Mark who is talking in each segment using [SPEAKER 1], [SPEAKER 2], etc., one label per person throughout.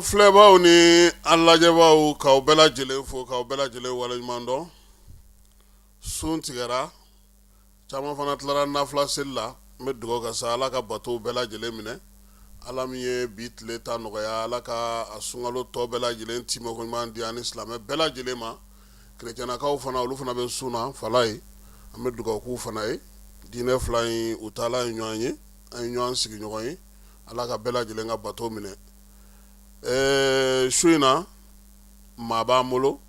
[SPEAKER 1] filɛbaaw ni an lajɛbaaw k'aw bɛɛ lajɛlen fo k'aw bɛɛ lajɛlen waleɲuman dɔn. Sun tigɛra caman fana tilara nafila seli la. N bɛ dugawu kɛ sa Ala ka batow bɛɛ lajɛlen minɛ. Ala min ye bi tile ta nɔgɔya, Ala ka a sunkalo tɔ bɛɛ lajɛlen timiko ɲuman di an ni silamɛ bɛɛ lajɛlen ma. Kerecɛnnakaw fana olu fana bɛ sun na fala ye. An bɛ dugawu k'u fana ye. Diinɛ fila in u taala ye ɲɔgɔn ye, an ye ɲɔgɔn sigi ɲɔgɔn ye. Ala ka bɛɛ lajɛlen ka batow minɛ. Su in na maa b'an bolo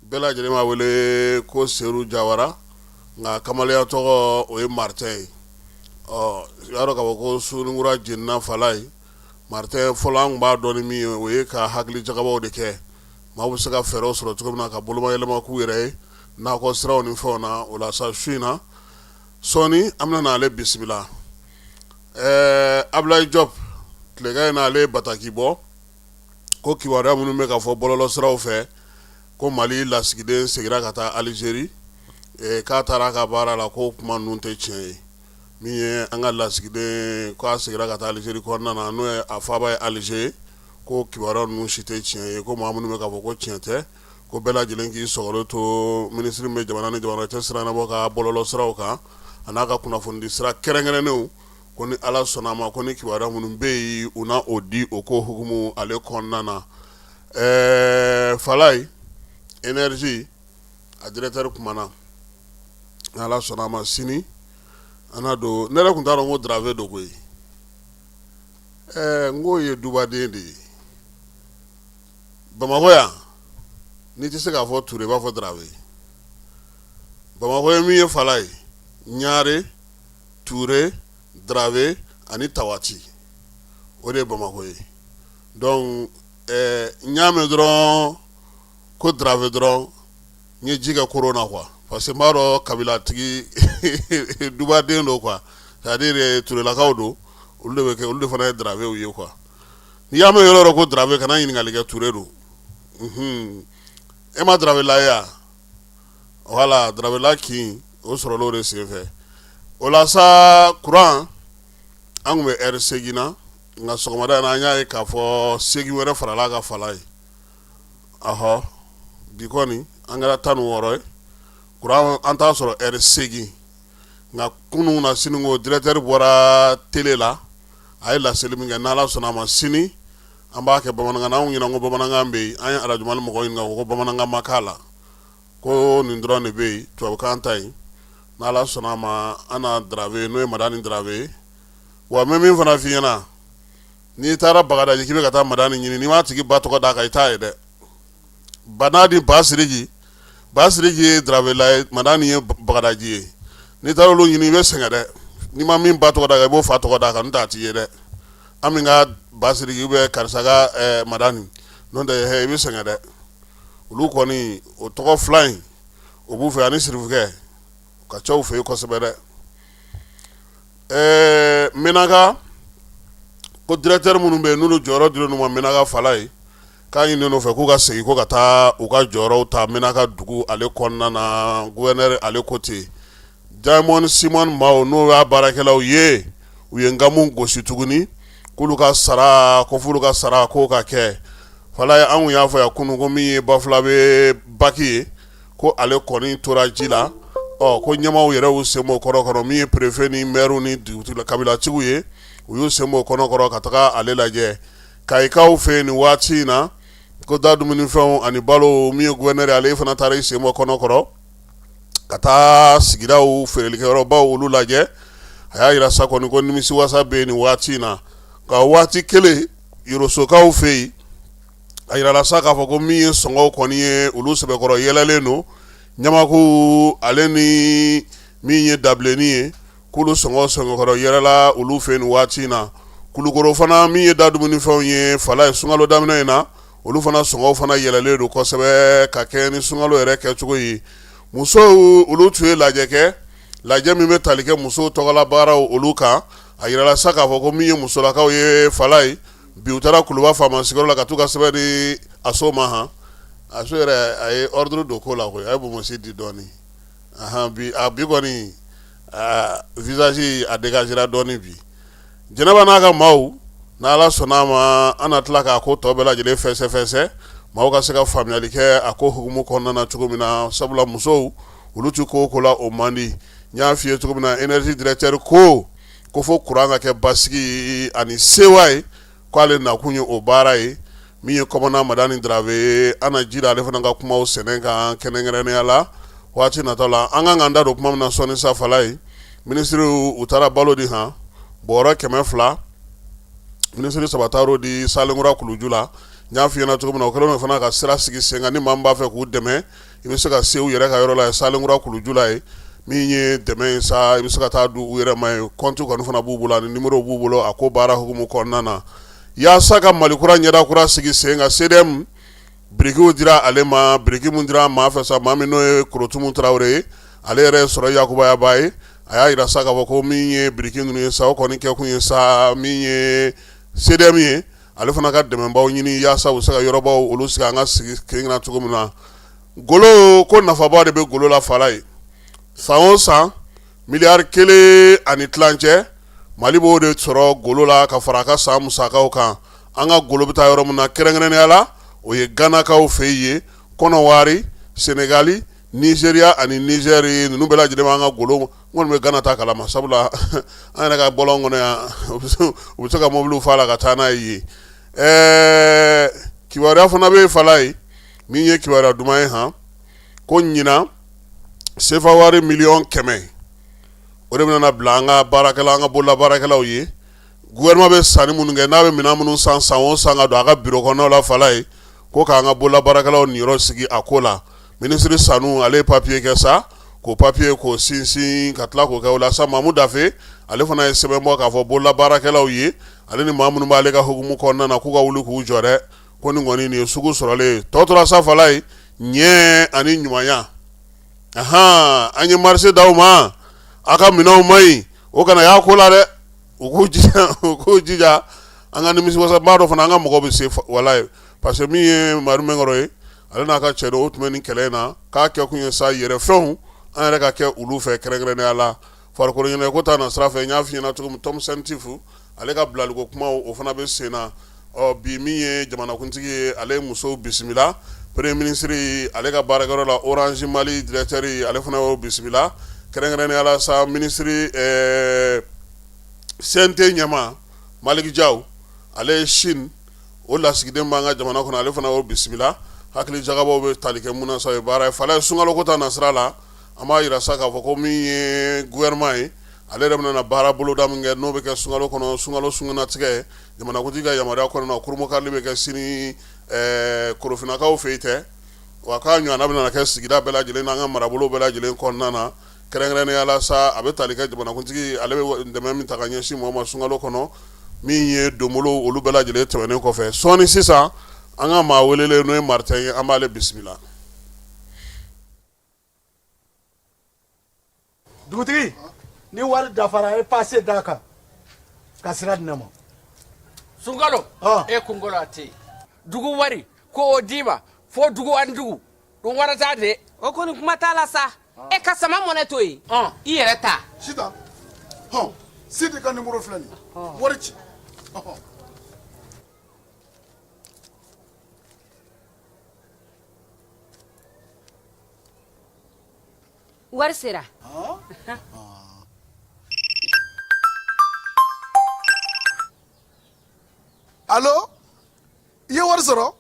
[SPEAKER 1] bɛɛ lajɛlen b'a wele ko Seru Jawara nka kamalenya tɔgɔ o ye Martin ye. Y'a dɔn k'a fɔ ko sununkura jenina fala ye. Martin fɔlɔ an tun b'a dɔn ni min ye o ye ka hakili jagabaw de kɛ. Maaw bɛ se ka fɛɛrɛw sɔrɔ cogo min na ka bolomayɛlɛma k'u yɛrɛ ye nakɔ siraw ni fɛnw na. O la sa su in na sɔɔni an bɛna ale bisimila. Ablaye Diop tilegan in na ale ye bataki bɔ ko kibaruya minnu bɛ ka fɔ bɔlɔlɔ siraw fɛ ko Mali lasigiden segira ka taa Alizeri k'a taara a ka baara la ko kuma ninnu tɛ tiɲɛ ye. Min ye an ka lasigiden k'a segira ka taa Alizeri kɔnɔna na n'o ye a faaba ye Alize ko kibaruya ninnu si tɛ tiɲɛ ye ko maa minnu bɛ ka fɔ ko tiɲɛ tɛ ko bɛɛ lajɛlen k'i sɔgɔlen to minisiri min bɛ jamana ni jamana cɛ siranabɔ ka bɔlɔlɔ siraw kan a n'a ka kunnafonidi sira kɛrɛnkɛrɛnnenw ko ni Ala sɔnna a ma ko ni kibaruya minnu bɛ yen u na o di o ko hukumu ale kɔnɔna na. Falaye énergie a directeur kumana ni Ala sɔnna a ma sini an na don ne yɛrɛ tun t'a dɔn ko Darave don koyi. N k'o ye dubaden de ye. Bamakɔ yan n'i tɛ se k'a fɔ Ture i b'a fɔ Darave. Bamakɔ ye min ye Falaye Ɲare Ture Darave ani Tawati o de ye Bamakɔ ye. Donc n y'a mɛn dɔrɔn ko Darave dɔrɔn n ye ji kɛ koron na quoi parce que n b'a dɔn kabilatigi dubaden don quoi c'est à dire Turelakaw don olu de bɛ kɛ olu de fana ye Daravew ye quoi. N'i y'a mɛn yɔrɔ yɔrɔ ko Darave kana ɲininkali kɛ Ture don. E ma Darave la ye wa? Voilà Darave la kin o sɔrɔla o de senfɛ. O la sa courant an tun bɛ heure 8 na nka sɔgɔmada in na an y'a ye k'a fɔ 8 wɛrɛ farala a ka fala ye. Bi kɔni an kɛra 16 ye courant an t'a sɔrɔ heure 8 nka kunun na siniko directeur bɔra télé la a ye laseli min kɛ n'Ala sɔnna a ma sini an b'a kɛ bamanankan na anw ɲinan ko bamanankan bɛ yen an ye radio Mali mɔgɔw ɲininka ko bamanankan ma k'a la ko nin dɔrɔn de bɛ yen tubabukan ta yen n'Ala sɔnna a ma an na Darave n'o ye Madani Darave wa n bɛ min fana f'i ɲɛna n'i taara Bagadaji k'i bɛ ka taa Madani ɲini n'i m'a tigi ba tɔgɔ d'a kan i t'a ye dɛ. Banadi Basiriki ye Darave la ye Madani ye Bagadaji ye n'i taara olu ɲini i bɛ sɛgɛn dɛ. N'i ma min ba tɔgɔ d'a kan i b'o fa tɔgɔ d'a kan n'o tɛ a t'i ye dɛ. An min ka Basiriki karisa ka Madani n'o tɛ i bɛ sɛgɛn dɛ. Olu kɔni o tɔgɔ fila in o b'u fɛ ani sirifukɛ o ka ca u fɛ yen kosɛbɛ dɛ. Menaka ko directeur minnu bɛ yen n'olu jɔyɔrɔ dilen ma Menaka fala ye k'a ɲininen fɛ k'u ka segin ko ka taa u ka jɔyɔrɔw ta Menaka dugu ale kɔnɔna na gouverneur ale ko ten. Diamond Simon Mao n'o y'a baarakɛlaw ye u ye Nkamu gosi tuguni k'olu ka sara ko f'olu ka sara k'o ka kɛ. Falaye an y'a fɔ yan kunun ko min ye Bafulabe Baki ye ko ale kɔni tora ji la ko ɲɛmaaw yɛrɛ y'u sen bɔ o kɔrɔ min ye préfet ni maire ni kabilatigiw ye u y'u sen bɔ o kɔnɔ ka taga ale lajɛ. Kayikaw fɛ yen nin waati in na ko da dumunifɛnw ani balo min ye gouverneur ale fana taara i sen bɔ kɔnɔ ka taa sigidaw feerelikɛyɔrɔbaw olu lajɛ. A y'a yira sa kɔni ko nimisiwasa bɛ yen nin waati in na nka waati kelen Yorosokaw fɛ yen a yirala sa k'a fɔ ko min ye sɔngɔw kɔni ye olu sɛbɛkɔrɔ yɛlɛlen don Ɲamaku ale ni min ye Dabilenni ye k'olu sɛbɛkɔrɔ yɛlɛla olu fɛ nin waati in na. Kulukoro fana min ye da dumunifɛnw ye Falaye sunkalo daminɛ in na olu fana sɔngɔw fana yɛlɛlen don kosɛbɛ ka kɛ ni sunkalo yɛrɛ kɛcogo ye. Musow olu tun ye lajɛ kɛ lajɛ min bɛ tali kɛ musow tɔgɔla baaraw olu kan a yirala sa k'a fɔ ko min ye musolakaw ye Falaye bi u taara Kuluba faama sigiyɔrɔ la ka t'u ka sɛbɛn di Aso ma Aso yɛrɛ a ye ordre don ko la koyi a ye bonbonsi di dɔɔni bi kɔni visage a dégagera dɔɔni bi. Jɛnɛba n'a ka maaw n'ala sɔnna ma an na tila k'a ko tɔ bɛɛ lajɛlen fɛsɛ maaw ka se ka faamuyali kɛ a ko hukumu kɔnɔna na cogo min na sabula musow olu ti ko la o man di n y'a f'i ye cogo min na énergie directeur ko fo courant ka kɛ basigi ani sewa ye k'ale nakun ye o baara ye min ye kɔmana Madani Darave an na ji la ale fana ka kumaw sɛnɛ kan kɛnɛkɛrɛnnenya la waati nataw la an kan k'an da don kuma min na sɔnni sa fala ye ministre u taara balo di han bɔrɔ 200 ministre saba taar'o di Salenkura Kuluju la n y'a f'i ɲɛna cogo min na o kɛlen fana ka sira sigi sen kan ni maa min b'a fɛ k'u dɛmɛ i bɛ se ka se u yɛrɛ ka yɔrɔ la ye Salenkura Kuluju la ye min ye dɛmɛ in sa i bɛ se ka taa di u yɛrɛ ma ye compte kɔni fana b'u bolo ani numéro b'u bolo a ko baara hukumu kɔnɔna na yaasa ka Malikura ɲɛda kura sigi sen kan CDM birikiw dira ale ma biriki mun dira maa fɛ sa maa min n'o ye Korotumu Tarawele ye ale yɛrɛ sɔrɔ Yakubaya ba ye a y'a yira sa k'a fɔ ko min ye biriki ninnu ye sa o kɔni kɛ kun ye sa min ye CDM ye ale fana ka dɛmɛbaw ɲini yaasa u se ka yɔrɔbaw olu sigi an ka sigi kelen cogo min na golo ko nafaba de bɛ golo la fala ye san o san miliyari 1 ani tilancɛ Mali b'o de sɔrɔ golo la ka fara a ka san musakaw kan an ka golo bɛ taa yɔrɔ min na kɛrɛnkɛrɛnnenya la o ye Ganakaw fɛ yen Kɔnɔwari Senegali Nigeria ani Niger ninnu bɛɛ lajɛlen b'an ka golo n kɔni bɛ Gana ta kalama sabula an yɛrɛ ka bɔlɔn kɔnɔ yan u bɛ se ka mobiliw fa la ka taa n'a ye yen kibaruya fana bɛ fala ye min ye kibaruya duman ye han ko ɲina sefa wari miliyɔn 100 o de bɛna bila an ka baarakɛla an ka bolola baarakɛlaw ye gouvernement bɛ sanni minnu kɛ n'a bɛ minɛn minnu san o san ka don a ka bureau kɔnɔnaw la fala ye ko k'an ka bolola baarakɛlaw niyɔrɔ sigi a ko la ministre Sanu ale ye papier kɛ sa k'o papier k'o sinsin ka tila k'o kɛ o la sa Mamu Dafe ale fana ye sɛbɛn bɔ k'a fɔ bolola baarakɛlaw ye ale ni maa minnu b'ale ka hukumu kɔnɔna na k'u ka wuli k'u jɔ dɛ ko nin kɔni nin ye sugu sɔrɔlen ye tɔ tora sa fala ye ɲɛ ani ɲumanya an ye marché d'aw ma a ka minɛnw ma ɲi o kana y'a ko la dɛ u k'u jija an ka nimisiwasa b'a dɔ fana an ka mɔgɔw bɛ se wala ye parce que min ye Madu Mɛnkɔrɔ ye ale n'a ka cɛ dɔ o tun bɛ nin kɛlɛ in na k'a kɛ kun ye sa yɛrɛ fɛnw an yɛrɛ ka kɛ olu fɛ kɛrɛnkɛrɛnnenya la farikolo ɲɛnajɛ ta na sira fɛ n y'a f'i ɲɛna cogo min Tom Sentifu ale ka bilaliko kumaw o fana bɛ sen na bi min ye jamanakuntigi ye ale ye musow bisimila premier ministre ale ka baarakɛyɔrɔ la Orange Mali directeur ale fana y'o bisimila kɛrɛnkɛrɛnnenya la sa ministre CNT ɲɛma Malik Jaw ale ye Chine o lasigiden b'an ka jamana kɔnɔ ale fana y'o bisimila hakili jagabaw bɛ tali kɛ mun na sa o ye baara ye fala ye sunkalo ko ta na sira la an b'a yira sa k'a fɔ ko min ye gouvernement ye ale yɛrɛ bɛna baara boloda min kɛ n'o bɛ kɛ sunkalo kɔnɔ sunkalo sungunatigɛ jamanakuntigi ka yamaruya kɔnɔna kurumakarili bɛ kɛ sini Korofinnakaw fɛ yen tɛ wa k'a ɲɔgɔnna bɛna kɛ sigida bɛɛ lajɛlen n'an ka marabolo bɛɛ lajɛlen kɔnɔna na kɛrɛnkɛrɛnnenya la sa a bɛ tali kɛ jamanakuntigi ale bɛ dɛmɛ min ta ka ɲɛsin mɔgɔw ma sunkalo kɔnɔ min ye donbolo olu bɛɛ lajɛlen tɛmɛnen kɔfɛ sɔɔni sisan an ka maa welelen n'o ye Martin ye an b'ale bisimila.
[SPEAKER 2] Dugutigi ni wari dafara e passe d'a kan ka sira di ne ma.
[SPEAKER 3] Sunkalo e kunkolo a tɛ yen dugu wari ko o d'i ma fo dugu ani dugu dun wari t'a de.
[SPEAKER 4] O kɔni kuma t'a la sa e ka sama mɔnɛ to yen i yɛrɛ ta.
[SPEAKER 2] Sita Sidi ka numéro filɛ nin ye wari ci.
[SPEAKER 4] Wari sera.
[SPEAKER 2] Allo i ye wari sɔrɔ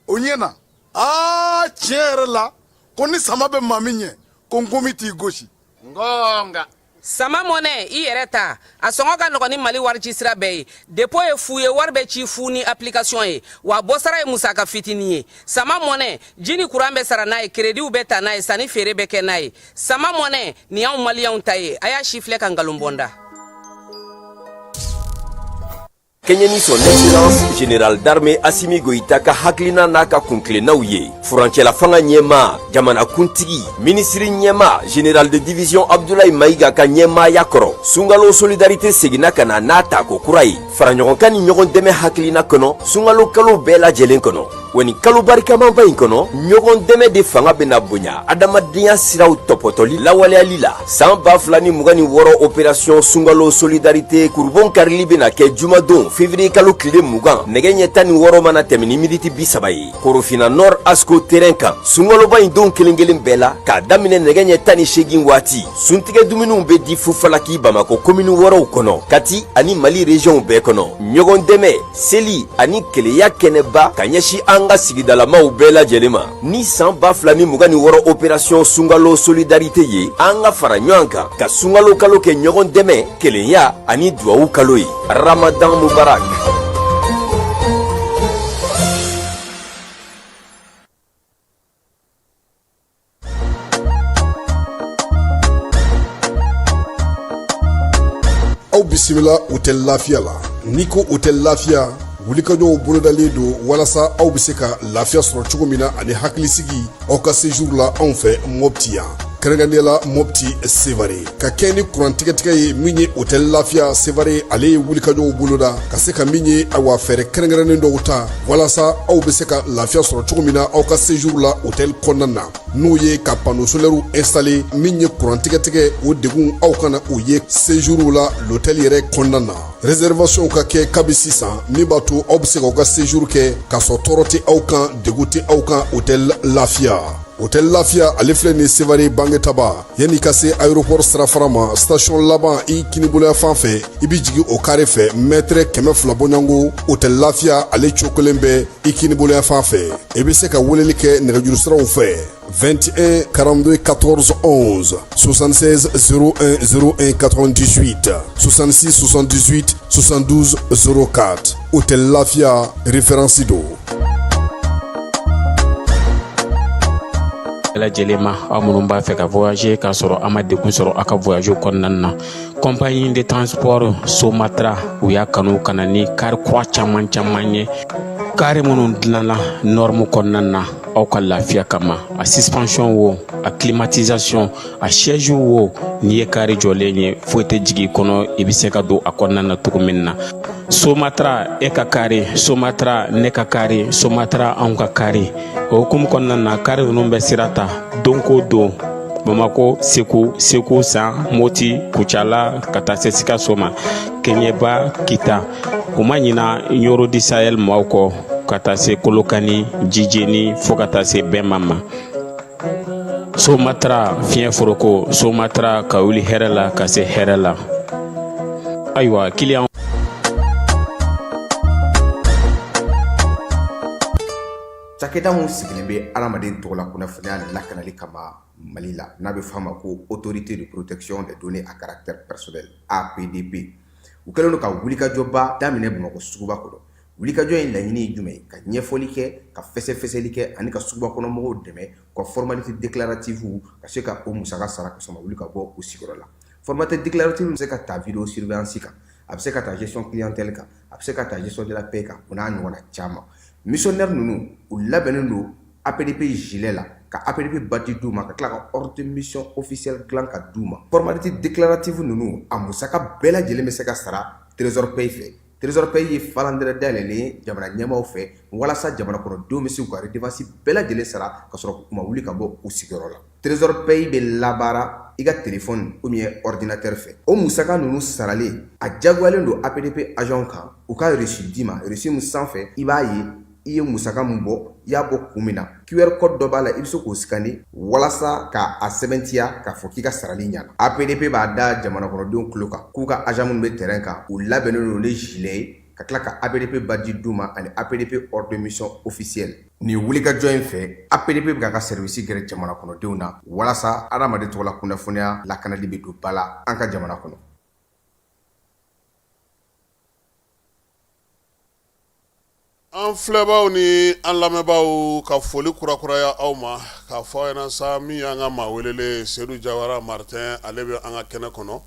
[SPEAKER 2] o ɲɛna tiɲɛ yɛrɛ la ko ni sama bɛ maa min ɲɛ ko nkomi t'i gosi.
[SPEAKER 3] Ngonga.
[SPEAKER 4] Sama mɔnɛ i yɛrɛ ta a sɔngɔ ka nɔgɔn ni Mali wari ci sira bɛɛ ye dépôt ye fu ye wari bɛ ci fu ni application ye wa bɔ sara ye musaka fitinin ye sama mɔnɛ ji ni courant bɛ sara n'a ye créditw bɛ ta n'a ye sanni feere bɛ kɛ n'a ye sama mɔnɛ nin y'anw maliyɛnw ta ye a y'a si filɛ ka nkalon bɔnda.
[SPEAKER 5] Kenyani son excellence général d'armée Assimi Goïta ka haklina n'a ka kunkilennaw ye furancɛla fanga ɲɛma jamana kuntigi ministre ɲɛma général de division Abdoulaye Maïga ka ɲɛmaaya kɔrɔ sunkalo solidarité seginna ka na n'a tako kura ye faraɲɔgɔnkan ni ɲɔgɔn dɛmɛ haklina kɔnɔ sunkalo kalo bɛɛ lajɛlen kɔnɔ wani kalo barikaman ba in kɔnɔ ɲɔgɔn dɛmɛ de fanga bena bonya adamadenya siraw tɔpɔtɔli lawaleyali la san 2026 opération sungalo solidarité kurubon karili bena kɛ jumadon février kalo tile 20 nɛgɛ ɲɛ 16 mana tɛmɛ ni miniti 30 ye korofina nord asko terrain kan sungaloba in don kelen kelen bɛɛ la k'a daminɛ nɛgɛ ɲɛ 18 waati suntigɛ dumuniw be di fufalaki bamako komini wɔrɔw kɔnɔ kati ani mali regionw bɛɛ kɔnɔ ɲɔgɔn dɛmɛ seli ani keleya kɛnɛba ka ɲɛsi an ka sigidalamaw bɛɛ lajɛlen ma ni san 2026 opération sungalo solidarité ye an ka fara ɲɔgɔn kan ka sungalo kalo kɛ ɲɔgɔn dɛmɛ kelenya ani duwawu kalo ye ramadan mubarak.
[SPEAKER 6] aw bisimila hôtel lafiya la n'i ko hôtel lafiya wulikajɔw bolodalen don walasa aw bɛ se ka lafiya sɔrɔ cogo min na ani hakilisigi aw ka séjour la anw fɛ Mopti yan kɛrɛnkɛrɛnnenya la Mopti Sevare ka kɛ ni kurantigɛtigɛ ye min ye hôtel lafiya Sevare ale ye wulikajɔw boloda ka se ka min ye awa fɛɛrɛ kɛrɛnkɛrɛnnen dɔw ta walasa aw bɛ se ka lafiya sɔrɔ cogo min na aw ka séjour la hôtel kɔnɔna na n'o ye ka panneau solaire installé min ye kurantigɛtigɛ o degun aw kana o ye séjour la l'hôtel yɛrɛ kɔnɔna na réservation ka kɛ kabi sisan min b'a to aw bɛ se k'aw ka séjour kɛ k'a sɔrɔ tɔɔrɔ tɛ aw kan degun tɛ aw kan hôtel lafiya. hôtel lafiya ale filɛ ni Sevare bangetaba yanni ka se aéroport sirafara ma station laban i kiniboloya fan fɛ i bi jigi o kare fɛ mètre 200 bɔɲango hôtel lafiya ale cokolen bɛ i kiniboloya fan fɛ i bɛ se ka weleli kɛ nɛgɛjuru siraw fɛ 21 42 14 11 76 01 01 98 66 78 72 04 hôtel lafiya référence do.
[SPEAKER 7] lajɛlen ma aw minnu b'a fɛ ka voyager k'a sɔrɔ a ma degun sɔrɔ a ka voyage kɔnɔna na compagnie de transport Somatra u y'a kanu ka na ni kari kura caman ye kari minnu dilanna norme kɔnɔna na aw ka lafiya kama a suspension wo a climatisation a siège wo n'i ye kari jɔlen ye foyi tɛ jigin kɔnɔ i bɛ se ka don a kɔnɔna na cogo min na Somatra e ka kari Somatra ne ka kari Somatra anw ka kari o hukumu kɔnɔna na kari ninnu bɛ sira ta don ko don Bamako Segu San Moti Kucala ka taa se Sikaso ma Keɲeba Kita o ma ɲina Yoro di Sahel maaw kɔ ka taa se Kolokani Jijeni fo ka taa se Bɛnma ma Somatra fiɲɛ foroko Somatra ka wuli hɛrɛ la ka se hɛrɛ la ayiwa client
[SPEAKER 8] cakɛda mun sigilen bɛ adamaden tɔgɔ la kunnafoniya lakanali kama Mali la n'a bɛ f'a ma ko autorité de protection des données à caractère personnel APDP u kɛlen don ka wulikajɔba daminɛ Bamakɔ suguba kɔnɔ wulikajɔ in laɲini ye jumɛn ye ka ɲɛfɔli kɛ ka fɛsɛfɛsɛli kɛ ani ka suguba kɔnɔ mɔgɔw dɛmɛ ka formalité déclarative ka se ka o musaka sara ka sɔn ka wuli ka bɔ u sigiyɔrɔ la formalité déclarative bɛ se ka ta vidéo surveillance kan a bɛ se ka ta gestion clientèle kan a bɛ se ka ta gestion de la paix kan o n'a ɲɔgɔnna caman missionnaire ninnu u labɛnnen don APDP gilet la ka APDP badge d'u ma ka tila ka ordre de mission officiel dilan ka d'u ma formalité déclarative ninnu a musaka bɛɛ lajɛlen bɛ se ka sara trésor paye fɛ trésor paye ye falandɛrɛ dayɛlɛlen ye jamana ɲɛmaaw fɛ walasa jamana kɔnɔdenw bɛ se k'u ka redevance bɛɛ lajɛlen sara ka sɔrɔ u ma wuli ka bɔ u sigiyɔrɔ la trésor paye bɛ labaara i ka téléphone ou bien ordinateur fɛ o musaka ninnu saralen a jagoyalen don APDP agent kan u ka reçu d'i ma reçu min sanfɛ i b'a ye i ye musaka min bɔ i y'a bɔ kun min na QR code dɔ b'a la i bɛ se k'o scanner walasa ka a sɛbɛntiya k'a fɔ k'i ka sarali ɲɛna APDP b'a da jamana kɔnɔdenw tulo kan k'u ka agent minnu bɛ terrain kan u labɛnnen don ni gilet ye ka tila ka APDP badge d'u ma ani APDP ordre de mission officiel nin wulikajɔ in fɛ APDP bɛ k'a ka service gɛrɛ jamana kɔnɔdenw na walasa adamaden tɔgɔ la kunnafoniya lakanali bɛ don ba la an ka jamana kɔnɔ.
[SPEAKER 1] an filɛbaaw ni an lamɛnbaaw ka foli kurakuraya aw ma k'a fɔ aw ɲɛna sa min y'an ka maa welele Seydou Jawara Martin ale bɛ an ka kɛnɛ kɔnɔ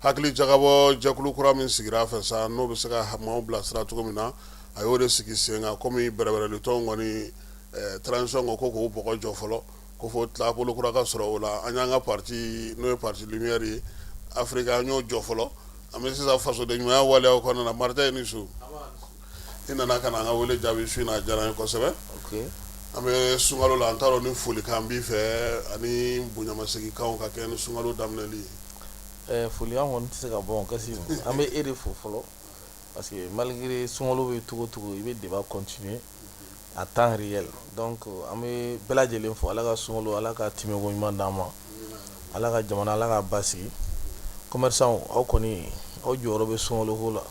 [SPEAKER 1] hakili jagabɔ jɛkulu kura min sigira fɛ sa n'o bɛ se ka maaw bilasira cogo min na a y'o de sigi sen kan komi bɛrɛbɛrɛlitɔnw kɔni transition ko k'o bɔgɔ jɔ fɔlɔ ko fo taabolo kura ka sɔrɔ o la an y'an ka parti n'o ye parti lumière ye Afrique an y'o jɔ fɔlɔ an bɛ sisan fasoden ɲumanya waleyaw kɔnɔna na Martin i ni su i nana ka na an ka wele jaabi su in na a diyara n ye kosɛbɛ an bɛ sunkalo la an t'a dɔn ni folikan b'i fɛ ani bonyamasegin-kanw ka kɛ ni sunkalo daminɛli ye.
[SPEAKER 9] Folikan kɔni tɛ se ka bɔ kasi an bɛ e de fo fɔlɔ parce que malgré sunkalo bɛ cogo cogo i bɛ débat continuer à temps réel donc an bɛ bɛɛ lajɛlen fo ala ka sunkalo ala ka timiko ɲuman d'an ma ala ka jamana ala ka basigi commerçant aw kɔni aw jɔyɔrɔ bɛ sunkalo ko la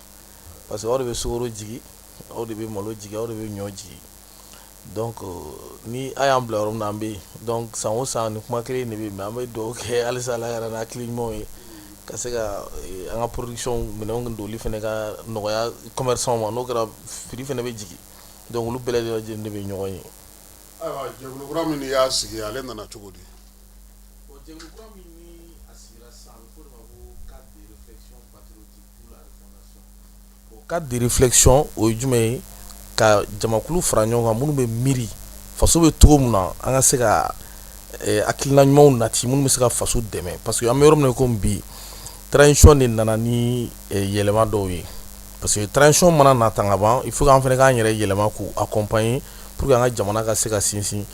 [SPEAKER 9] parce que aw de bɛ sukaro jigi aw de bɛ malo jigi aw de bɛ ɲɔ jigi donc ni a y'an bila yɔrɔ min na an bɛ yen donc san o san ni kuma kelen de bɛ yen mais an bɛ dugawu kɛ halisa ala yɛrɛ n'a hakili ɲumanw ye ka se ka an ka production minɛnw doli fana ka nɔgɔya commerçant ma n'o kɛra prix fana bɛ jigin donc olu bɛɛ lajɛlen de bɛ ɲɔgɔn ye.
[SPEAKER 1] ayiwa jɛkulu kura min y'a sigi ale nana cogo di.
[SPEAKER 9] jɛkulu kura min ni a sigira sisan a bɛ fɔ de ma ko cadre de réflexion patriotique pour la refondation. cadre de réflexion o ye jumɛn ye ka jamakulu fara ɲɔgɔn kan minnu bɛ miiri faso bɛ cogo min na an ka se ka hakilina ɲumanw nati minnu bɛ se ka faso dɛmɛ parce que an bɛ yɔrɔ min na komi bi transition de nana ni yɛlɛma dɔw ye parce que transition mana na tan ka ban il faut k'an fana k'an yɛrɛ yɛlɛma k'u accompagner pour que an ka jamana ka se ka sinsin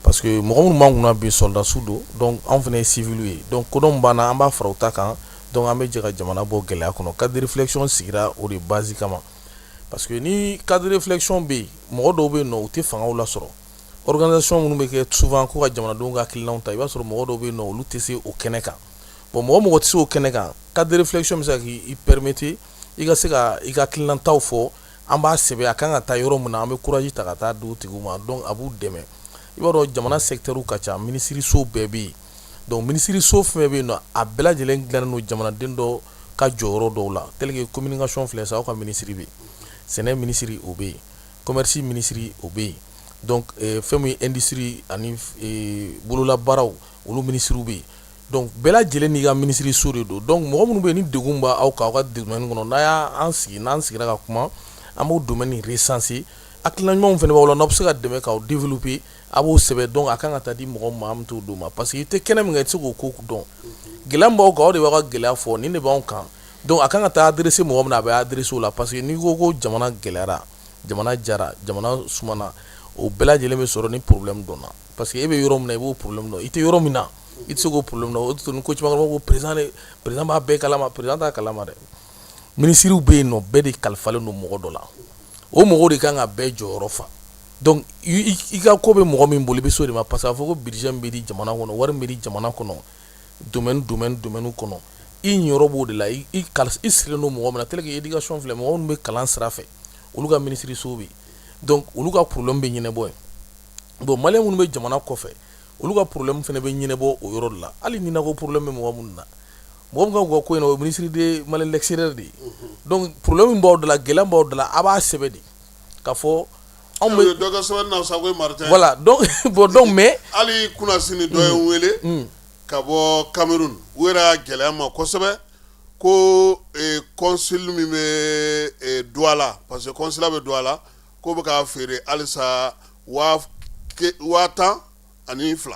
[SPEAKER 9] parce que mɔgɔ minnu b'an kunna bi soldats don donc anw fana ye civil ye donc ko dɔ banna an b'a fara u ta kan donc an bɛ jɛ ka jamana bɔ gɛlɛya kɔnɔ cadre de réflexion sigira o de base kama parce que ni cadre de réflexion bɛ yen mɔgɔ dɔw bɛ yen nɔ u tɛ fangaw lasɔrɔ organisation minnu bɛ kɛ souvent ko ka jamanadenw ka hakilinaw ta i b'a sɔrɔ mɔgɔ dɔw bɛ yen nɔ olu tɛ se o kɛnɛ kan bon mɔgɔ tɛ se o kɛnɛ kan cadre de réflexion bɛ se k'i permettre i ka se ka i ka hakilinataw fɔ an b'a sɛbɛn a kan ka taa yɔrɔ min na an bɛ courage ta ka taa di o tigiw ma donc a b'u dɛmɛ i b'a dɔn jamana secteur ka ca minisiriso bɛɛ bɛ yen donc minisiriso fɛn bɛ yen nɔ a bɛɛ lajɛlen dilannen don jamanaden dɔ ka jɔyɔrɔ dɔw la tel que communication filɛ sa aw ka minisiri bɛ yen sɛnɛ minisiri o bɛ yen commerce minisiri o bɛ yen donc fɛn min industrie ani bololabaaraw olu minisiriw bɛ yen donc bɛɛ lajɛlen n'i ka minisiriso de don donc mɔgɔ minnu bɛ yen ni degun b'aw kan aw ka domaine kɔnɔ n'an sigira ka kuma an b'o domaine recenser hakilina ɲumanw fana b'aw la n'aw bɛ se ka dɛmɛ k'aw développer a b'o sɛbɛn donc a kan ka taa di mɔgɔ ma an bɛ t'o d'o ma parce que i tɛ kɛnɛ min kan i tɛ se k'o ko dɔn gɛlɛya min b'aw kan aw de b'aw ka gɛlɛya fɔ nin de b'anw kan donc a kan ka taa adresser mɔgɔ min na a bɛ adresser o la parce que n'i ko ko jamana gɛlɛyara jamana jara jamana sumana o bɛɛ lajɛlen bɛ sɔrɔ ni problème dɔnna parce que e bɛ yɔrɔ min na i b'o problème dɔn i tɛ yɔrɔ min na i tɛ se k'o problème dɔn o de to ni ko caman ko président b'a bɛɛ kalama président t'a kalama dɛ minisiriw bɛ yen nɔ bɛɛ de kalifalen don mɔgɔ dɔ la o mɔgɔw de kan ka bɛɛ jɔyɔrɔ fa donc i ka ko bɛ mɔgɔ min bolo i bɛ so de ma parce que a fɔ ko budget bɛ di jamana kɔnɔ wari bɛ di jamana kɔnɔ domaine kɔnɔ i ɲɛyɔrɔ b'o de la i sigilen don mɔgɔ min na tel que éducation filɛ mɔgɔ minnu bɛ kalan sira fɛ olu ka minisiriso bɛ yen donc olu ka problème bɛ ɲɛnabɔ yen bon maliyɛn minnu bɛ jamana kɔfɛ olu ka problème fana bɛ ɲɛnabɔ o yɔrɔ de la hali ni nakɔ problème bɛ mɔgɔ minnu na mɔgɔ min ka u ka ko in na o ye ministre de malien l'extérieur de ye donc problème min b'aw da la gɛlɛya b'aw da la a b'a sɛbɛn de ka fɔ anw bɛ
[SPEAKER 1] dɔ ka sɛbɛn na Sakɔ Martin
[SPEAKER 9] voilà donc bon donc mais
[SPEAKER 1] hali kunnasini dɔ ye n wele ka bɔ Cameroun u yɛrɛ y'a gɛlɛya ma kosɛbɛ ko consul min bɛ Douala parce que consulat bɛ Douala ko bɛ k'a feere halisa 10,000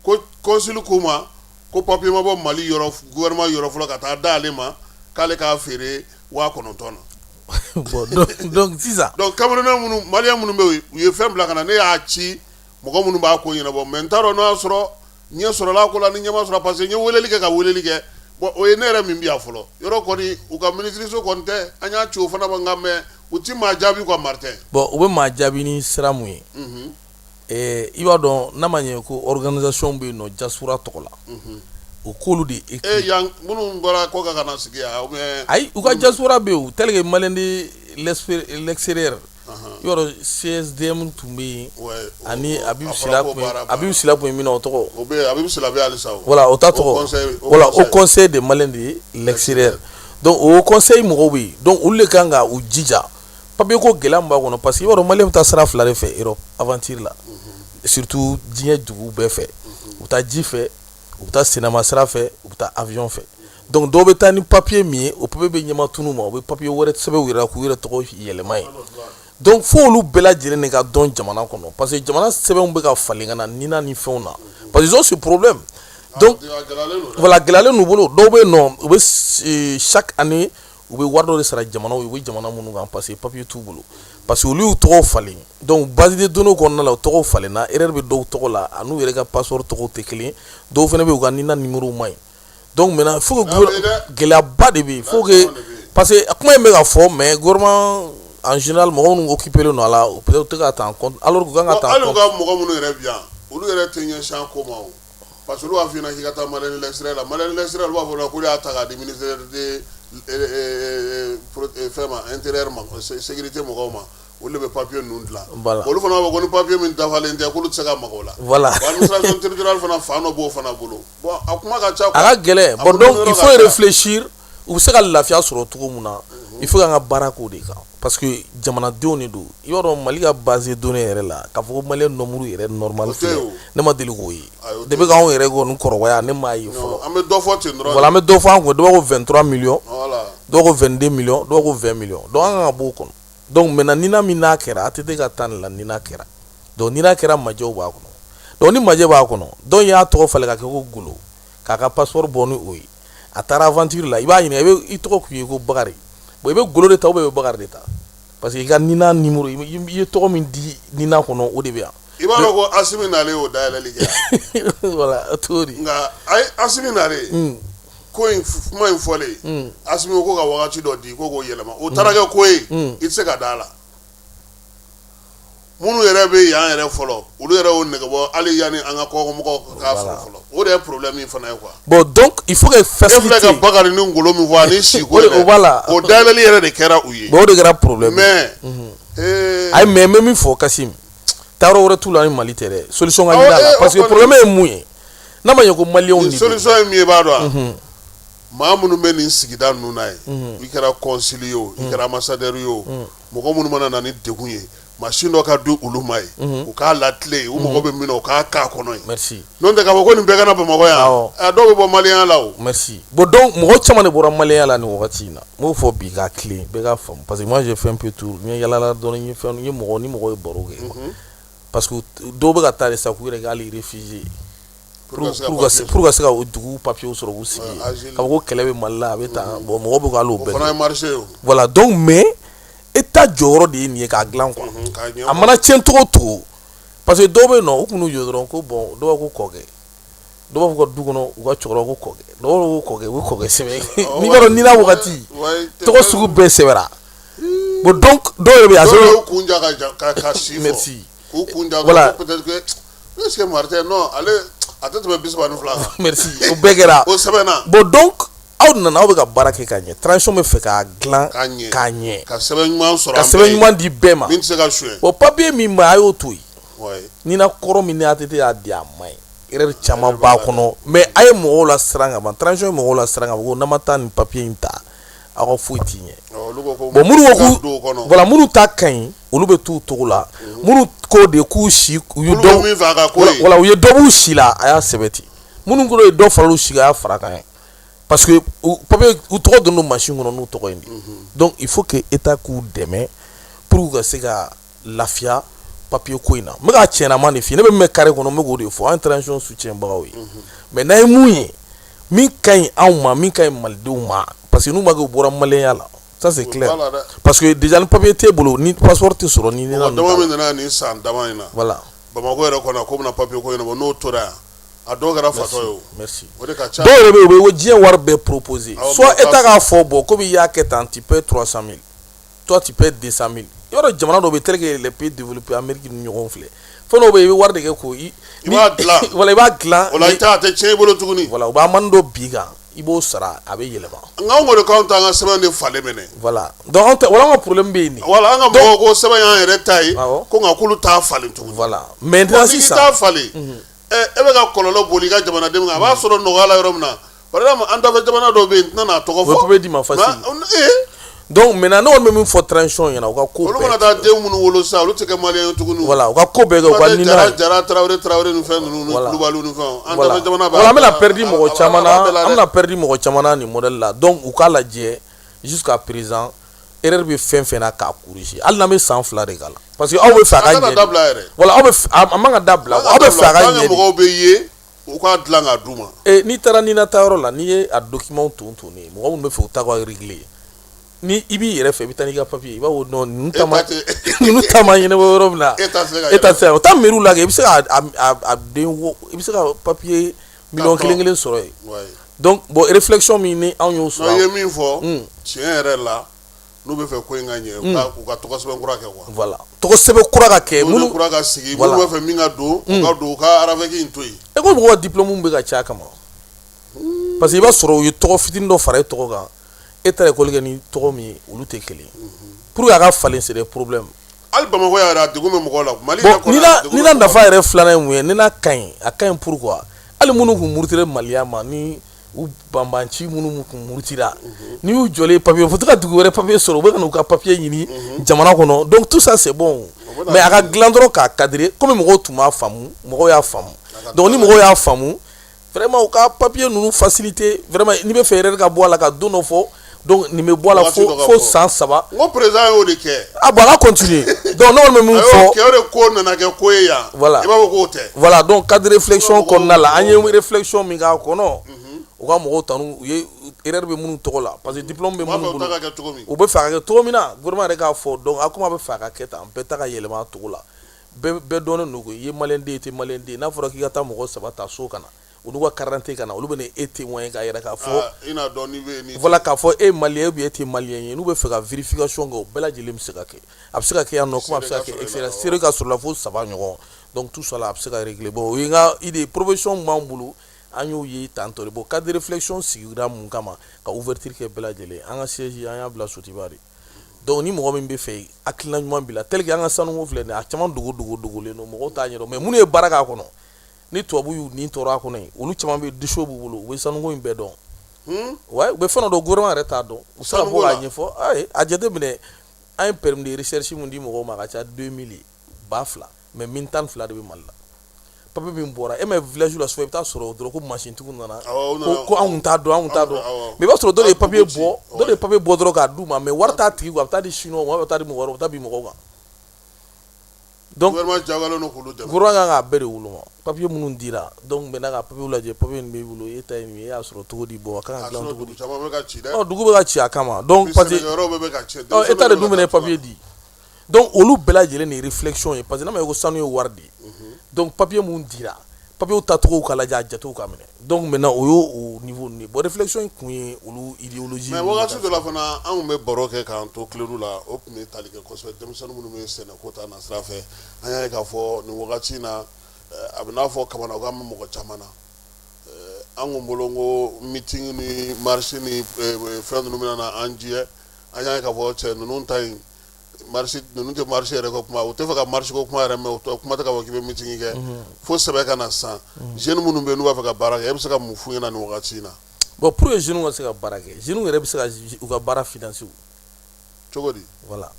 [SPEAKER 1] ko consul k'u ma ko papier ma bɔ Mali gouvernement yɔrɔ fɔlɔ ka taa d'ale ma k'ale k'a feere 9,000 na.
[SPEAKER 9] bon donc sisan
[SPEAKER 1] donc Camerounais minnu maliyɛn minnu bɛ yen u ye fɛn bila ka na ne y'a ci mɔgɔ minnu b'a ko ɲɛnabɔ mais n t'a dɔn n'o y'a sɔrɔ ɲɛ sɔrɔla ko la ni ɲɛ ma sɔrɔ parce que n ye weleli kɛ ka weleli kɛ bon o ye ne yɛrɛ min bi yan fɔlɔ yɔrɔ kɔni u ka minisiriso kɔni tɛ an y'a ci o fana ma nka mais u ti maa jaabi quoi Martin.
[SPEAKER 9] bon u bɛ maa jaabi ni sira mun ye i b'a dɔn n'a ma ɲɛ ko organisation bɛ yen nɔ diaspora tɔgɔ la o k'olu de
[SPEAKER 1] yan minnu bɔra ko ka na sigi yan ou bien
[SPEAKER 9] ayi u ka diaspora bɛ yen tel que malien de l'extérieur yɔrɔ CSDM tun bɛ yen ani Abibu Sila tun ye min na o tɔgɔ
[SPEAKER 1] o bɛ Abibu Sila bɛ halisa o
[SPEAKER 9] voilà o ta tɔgɔ voilà au conseil de malien de l'extérieur donc o conseil mɔgɔw bɛ yen donc olu de kan ka u jija papier ko gɛlɛya min b'a kɔnɔ parce que i b'a dɔn malien bɛ taa sira fila de fɛ Europe aventure la surtout diɲɛ dugu bɛɛ fɛ u bɛ taa ji fɛ u bɛ taa senama sira fɛ u bɛ taa avion fɛ donc dɔw bɛ taa ni papier min ye o papier bɛ ɲɛma tunun ma o bɛ papier wɛrɛ sɛbɛn u yɛrɛ k'u yɛrɛ tɔgɔ yɛlɛma ye donc fo olu bɛɛ lajɛlen de ka dɔn jamana kɔnɔ parce que jamana sɛbɛnw bɛ ka falen ka na nina ni fɛnw na parce que ils ont ce problème donc voilà gɛlɛyalen n'u bolo dɔw bɛ yen nɔ u bɛ chaque année u bɛ wari dɔ de sara jamanaw ye u bɛ jamana minnu kan parce que papier t'u bolo parce que olu y'u tɔgɔ falen donc base de données kɔnɔna la u tɔgɔ falenna erreur bɛ dɔw tɔgɔ la a n'u yɛrɛ ka passeport tɔgɔw tɛ kelen dɔw fana bɛ yen u ka nina numéro man ɲi donc maintenant il faut que gɛlɛyaba de bɛ yen faut que parce que kuma in bɛ ka fɔ mais gouvernement en général mɔgɔ minnu occupé len don a la peut-être u tɛ ka ta en compte alors que u kan ka ta en compte.
[SPEAKER 1] hali u ka mɔgɔ minnu yɛrɛ bi yan olu yɛrɛ tɛ ɲɛsin a ko ma o parce que olu b'a f'i ɲɛna k'i ka taa maliyɛn l'extrait la maliyɛn l'extrait olu b'a fɔ ko y'a ta k'a di ministère de fɛn ma intérieur ma sécurité mɔgɔw ma olu de bɛ papier ninnu dilan olu fana b'a fɔ ko ni papier min dafalen tɛ k'olu tɛ se ka maga o la
[SPEAKER 9] voilà
[SPEAKER 1] administration territoriale fana fan dɔ b'o fana bolo bon a kuma ka ca
[SPEAKER 9] a ka gɛlɛn bon donc il faut réfléchir u bɛ se ka lafiya sɔrɔ cogo min na il faut k'an ka baara k'o de kan parce que jamanadenw de don i b'a dɔn Mali ka base de données yɛrɛ la k'a fɔ ko maliyɛn nombre yɛrɛ normal filɛ ne ma deli k'o ye depuis k'anw yɛrɛ kɔni kɔrɔbaya ne m'a ye fɔlɔ
[SPEAKER 1] an bɛ dɔ fɔ ten dɔrɔn
[SPEAKER 9] voilà an bɛ dɔ fɔ an kun dɔ b'a ko 23 millions dɔw ko 22 millions dɔw ko 20 millions donc an kan ka b'o kɔnɔ donc maintenant nina min n'a kɛra a tɛ se ka taa nin la ni n'a kɛra donc ni n'a kɛra majɛw b'a kɔnɔ donc ni majɛ b'a kɔnɔ dɔw y'a tɔgɔ falen ka kɛ ko Golo k'a ka passeport bɔ ni o ye a taara aventure la i b'a ɲininka i tɔgɔ k'u ye ko Bakari bon i bɛ Golo de ta ou bien i bɛ Bakari de ta parce que i ka nina numéro i ye tɔgɔ min di nina kɔnɔ o de bɛ yan.
[SPEAKER 1] i b'a dɔn ko Asimi nalen y'o dayɛlɛli kɛ
[SPEAKER 9] voilà o t'o de
[SPEAKER 1] nka Asimi nalen ko in kuma in fɔlen Asimi ko ka wagati dɔ di ko k'o yɛlɛma o taara kɛ ko ye i tɛ se ka d'a la minnu yɛrɛ bɛ yan yɛrɛ fɔlɔ olu yɛrɛ y'o nɛgɛbɔ hali yanni an ka kɔkɔmɔgɔw k'a sɔrɔ fɔlɔ o de ye problème min fana ye quoi.
[SPEAKER 9] bon donc il faut que facilité
[SPEAKER 1] e filɛ ka Bakari ni Ngolo min fɔ ani Siko yɛrɛ o dayɛlɛli yɛrɛ de kɛra u ye.
[SPEAKER 9] bon o de kɛra problème
[SPEAKER 1] mais
[SPEAKER 9] ayi mais n bɛ min fɔ Kassim taayɔrɔ wɛrɛ t'u la ni Mali tɛ dɛ solution ka ɲini a la parce que problème ye mun ye n'a ma ɲɛ ko maliyɛnw de don
[SPEAKER 1] solution ye min ye i b'a dɔn wa maa minnu bɛ nin sigida ninnu na ye i kɛra conseiller ye o i kɛra ambassadeur ye o mɔgɔ minnu mana na ni degun ye machine dɔ ka di olu ma ye u k'a latilen u mɔgɔ bɛ min na u k'a k'a kɔnɔ ye
[SPEAKER 9] merci
[SPEAKER 1] n'o tɛ k'a fɔ ko nin bɛɛ kana Bamakɔ yan dɔw bɛ bɔ maliyɛnya la o
[SPEAKER 9] merci bon donc mɔgɔ caman de bɔra maliyɛnya la nin wagati in na n b'o fɔ bi ka tilen bɛɛ ka faamu parce que moi j'ai fait un peu tour n ye yalala dɔɔni n ye fɛn n ye mɔgɔ ni mɔgɔ ye baro kɛ parce que dɔw bɛ ka taa de sa k'u yɛrɛ kɛ hali réfugié pour ka se ka o dugu papier sɔrɔ k'u sigi k'a fɔ ko kɛlɛ bɛ Mali la a bɛ tan bon mɔgɔ bɛ k'ale o bɛɛ
[SPEAKER 1] kɛ
[SPEAKER 9] voilà donc mais État jɔyɔrɔ de ye nin ye k'a dilan quoi a mana tiɲɛ cogo o cogo parce que dɔw bɛ yen nɔ u kun y'u jɔ dɔrɔn ko bon dɔw b'a ko kɔkɛ dɔw b'a fɔ ka du kɔnɔ u ka cɛkɔrɔba ko kɔkɛ dɔw b'a fɔ ko kɔkɛ u bɛ kɔkɛ sɛbɛn n'i b'a dɔn nina wagati tɔgɔ sugu bɛɛ sɛbɛnna bon donc dɔw yɛrɛ bɛ yen a sɔrɔ
[SPEAKER 1] dɔw kun ja ka si fɔ
[SPEAKER 9] merci
[SPEAKER 1] k'u kun ja peut-être que est-ce que Martin non ale a tɛ tɛmɛ 32 kan
[SPEAKER 9] merci o bɛɛ kɛra
[SPEAKER 1] o sɛbɛnna
[SPEAKER 9] bon donc aw nana aw bɛ ka baara kɛ ka ɲɛ transition bɛ fɛ k'a dilan k'a ɲɛ
[SPEAKER 1] ka sɛbɛn ɲuman sɔrɔ
[SPEAKER 9] ka sɛbɛn ɲuman di bɛɛ ma
[SPEAKER 1] min tɛ se ka suɲɛ
[SPEAKER 9] bon papier min bɛ a y'o to yen nina kɔrɔ min ni ATT y'a di a ma ɲi erreur caman b'a kɔnɔ mais a ye mɔgɔw la siran ka ban transition ye mɔgɔw la siran ka ban ko n'an ma taa nin papier in ta aw ka foyi t'i ɲɛ bon minnu ko k'u voilà minnu ta ka ɲi olu bɛ t'u togo la minnu ko de k'u si u ye dɔ voilà u ye dɔ b'u si la a y'a sɛbɛn ten minnu ko ye dɔ fara u si kan a y'a fara kan ye parce que papier u tɔgɔ donnen machine kɔnɔ n'u tɔgɔ ye de donc il faut que État k'u dɛmɛ pour ka se ka lafiya papier ko in na n bɛ ka tiɲɛnaman de f'i ye ne bɛ mɛn carré kɔnɔ n bɛ k'o de fɔ an ye transition soutien bagaw ye mais n'an ye mun ye min ka ɲi anw ma min ka ɲi malidenw ma parce que n'u ma kɛ u bɔra maliyɛnya la ça c'est clair parce que déjà ni papier t'e bolo ni passeport tɛ sɔrɔ ni nina
[SPEAKER 1] dama min nana nin san dama in na
[SPEAKER 9] voilà
[SPEAKER 1] Bamakɔ yɛrɛ kɔnɔ ko bɛna papier ko in na bon n'o tora yan a dɔw kɛra fatɔ ye o
[SPEAKER 9] merci
[SPEAKER 1] o de ka ca
[SPEAKER 9] dɔw yɛrɛ bɛ yen u bɛ ko diɲɛ wari bɛɛ proposer soit État k'a fɔ bon komi i y'a kɛ tan tu paies 300 000 toi tu paies 200 000 yɔrɔ jamana dɔw bɛ tel que les pays développés Amérique ni ɲɔgɔn filɛ fɛn dɔw bɛ yen i bɛ wari de kɛ k'o i
[SPEAKER 1] b'a dilan
[SPEAKER 9] voilà i b'a dilan
[SPEAKER 1] o la i t'a a tɛ tiɲɛ i bolo tuguni
[SPEAKER 9] voilà u b'a mani dɔ bi kan i b'o sara a bɛ yɛlɛma
[SPEAKER 1] nka anw kɔni k'anw t'an ka sɛbɛn de falen minɛ
[SPEAKER 9] voilà donc anw tɛ wala an ka problème bɛ yen de
[SPEAKER 1] voilà an ka mɔgɔw ko sɛbɛn y'an yɛrɛ ta ye ko nka k'olu t'a falen tuguni
[SPEAKER 9] voilà maintenant sisan
[SPEAKER 1] n'i t'a falen e bɛ ka kɔlɔlɔ boli i ka jamanadenw kan a b'a sɔrɔ nɔgɔya la yɔrɔ min na par exemple an dafɛ jamana dɔw bɛ yen n tɛna n'a tɔgɔ fɔ
[SPEAKER 9] o bɛ di ma facile donc maintenant ne kɔni bɛ min fɔ transition ɲɛna u ka ko bɛɛ
[SPEAKER 1] olu mana taa den minnu wolo sisan olu tɛ kɛ maliyɛn tuguni
[SPEAKER 9] voilà u ka ko bɛɛ kɛ u ka nina
[SPEAKER 1] Jara Tarawele ni fɛn ninnu ni Kulubaliw ni fɛnw an dafɛ jamana b'a
[SPEAKER 9] voilà an bɛna perdre mɔgɔ caman na an bɛna perdre mɔgɔ caman na nin modèle la donc u k'a lajɛ jusqu'à présent erreur bɛ fɛn fɛn na k'a corriger hali n'an bɛ san 2 de k'a la parce que aw bɛ fɛ a ka ɲɛ voilà aw bɛ a man ka dabila aw bɛ fɛ a ka ɲɛ
[SPEAKER 1] mɔgɔw bɛ ye u k'a dilan k'a d'u ma
[SPEAKER 9] n'i taara nina ta yɔrɔ la n'i ye a document ton ye mɔgɔ minnu bɛ fɛ u ta ka régler ni ibi yɛrɛ fɛ i bɛ taa n'i ka papier i b'a fɔ non ninnu ta ma ɲɛnabɔ yɔrɔ min na e ta se ka o taa mairie la kɛ i bɛ se ka a den wo i bɛ se ka papier miliyɔn kelen sɔrɔ yen donc bon réflexion min ni anw y'o sɔrɔ.
[SPEAKER 1] i ye min fɔ tiɲɛ yɛrɛ la n'u bɛ fɛ ko in ka ɲɛ u ka tɔgɔ sɛbɛn kura kɛ quoi.
[SPEAKER 9] voilà tɔgɔ sɛbɛn kura ka kɛ
[SPEAKER 1] minnu kura ka sigi minnu bɛ fɛ min ka don u ka aravɛki in to yen.
[SPEAKER 9] e ko mɔgɔw ka diplôme bɛ ka caya kama parce que i b'a sɔrɔ u ye tɔgɔ fitinin dɔ fara e tɔgɔ kan e taara école kɛ ni tɔgɔ min ye olu tɛ kelen pour que a ka falen c'est des problèmes.
[SPEAKER 1] hali bamakɔ yɛrɛ a degun bɛ mɔgɔw la mali
[SPEAKER 9] ni na nafa yɛrɛ filanan ye mun ye ni na ka ɲi a ka ɲi pourquoi hali minnu kun murutira maliya ma ni u banbanci minnu kun murutira ni y'u jɔlen papier fo ka dugu wɛrɛ papier sɔrɔ u bɛ ka n'u ka papier ɲini jamana kɔnɔ donc tout ça c'est bon mais a ka dilan dɔrɔn k'a cadrer comme mɔgɔw tun b'a faamu mɔgɔw y'a faamu donc ni mɔgɔw y'a faamu vraiment u ka papier ninnu facilité vraiment n'i bɛ fɛ yɛrɛ ka bɔ a la ka don dɔ fɔ donc nin bɛ bɔ a la fo san 3.
[SPEAKER 1] n ko président y'o de kɛ.
[SPEAKER 9] ah bon a ka continuer donc ne kɔni bɛ min fɔ.
[SPEAKER 1] o de ko nana kɛ ko ye yan.
[SPEAKER 9] voilà
[SPEAKER 1] i b'a fɔ k'o tɛ.
[SPEAKER 9] voilà donc cadre réflexion kɔnɔna la an ye réflexion min k'a kɔnɔ u ka mɔgɔw tanu u ye erreur bɛ minnu tɔgɔ la parce que diplôme bɛ minnu bolo u bɛ fɛ a ka kɛ cogo min na gouvernement yɛrɛ k'a fɔ donc a kuma bɛ fɛ a ka kɛ tan bɛɛ ta ka yɛlɛma a togo la bɛɛ dɔnnen don ko i ye maliyɛn den i tɛ maliyɛn den n'a fɔra k'i ka taa mɔgɔ 3 ta so ka na olu ka carte ka na olu bɛ e témoin k'a yɛrɛ k'a fɔ voilà k'a fɔ e maliyɛn ou bien e tɛ maliyɛn ye n'u bɛ fɛ ka vérification kɛ o bɛɛ lajɛlen bɛ se ka kɛ a bɛ se ka kɛ yan nɔ comme a bɛ se ka kɛ extérieur seere ka sɔrɔ la fo 3 ɲɔgɔn donc tout ça la a bɛ se ka régler bon o ye n ka idée profession min b'an bolo an y'o ye tantôt de bon cadre de réflexion sigira mun kama ka ouverture kɛ bɛɛ lajɛlen an ka siège an y'a bila Sotiba de donc ni mɔgɔ min bɛ fɛ hakilina ɲuman b'i la tel que an ka sanuko filɛ nin ye a caman dogolen don mɔgɔw t'a ɲɛdɔn mais minnu ye baara k'a kɔnɔ ni tubabu y'u nin tɔɔrɔ a kɔnɔ yen olu caman bɛ déchets b'u bolo u bɛ sanuko in bɛɛ dɔn ouais u bɛ fɛn dɔ dɔn gouvernement yɛrɛ t'a dɔn u se ka bɔ k'a ɲɛfɔ ayi a jateminɛ an ye permis de recherche mun di mɔgɔw ma a ka ca 2000 ye 2000 mais 12 de bɛ Mali la papier min bɔra e mɛ village la so i bɛ taa sɔrɔ dɔrɔn ko machine tigiw nana ko anw kun t'a dɔn mais i b'a sɔrɔ dɔ de ye papier bɔ dɔrɔn k'a d'u ma mais wari t'a tigi kun a bɛ taa di chinois ma a bɛ taa di mɔgɔ wɛrɛ a bɛ taa bin mɔgɔw kan donc gouvernement kan k'a bɛɛ de woloma papier minnu dira donc maintenant ka papier lajɛ papier min b'i bolo e ta ye nin ye e y'a sɔrɔ cogo di bon a kan ka dilan cogo di dugu bɛ ka ci a kama donc parce que état de dun bɛ papier di donc olu bɛɛ lajɛlen ni réflexion ye parce que n'a ma ye ko sanu ye wari de ye donc papier mun dira papier tacogo ka lajɛ a jatew ka minɛ donc maintenant o y'o niveau ninnu ye bon réflexion in kun ye olu idéologie
[SPEAKER 1] mais wagati dɔ la fana anw bɛ baro kɛ k'an to kilelu la o tun bɛ tali kɛ kosɛbɛ denmisɛnnin minnu bɛ sɛnɛko ta nasira fɛ an y'a ye k'a fɔ nin wagati in na a bɛ n'a fɔ kamana gan bɛ mɔgɔ caman na an kun bolo ko meeting ni marché ni fɛn ninnu bɛna na an jɛ an y'a ye k'a fɔ cɛ ninnu ta in marché ninnu tɛ marché yɛrɛ ko kuma o tɛ fɛ ka marché ko kuma yɛrɛ mɛn o kuma tɛ k'a fɔ k'i bɛ meeting kɛ fo sɛbɛn ka na san jeunes minnu bɛ yen n'u b'a fɛ ka baara kɛ e bɛ se ka mun f'u ɲɛna nin wagati in na.
[SPEAKER 9] bon pour que jeunes ka se ka baara kɛ jeunes yɛrɛ bɛ se ka u ka baara financer
[SPEAKER 1] cogo di.
[SPEAKER 9] voilà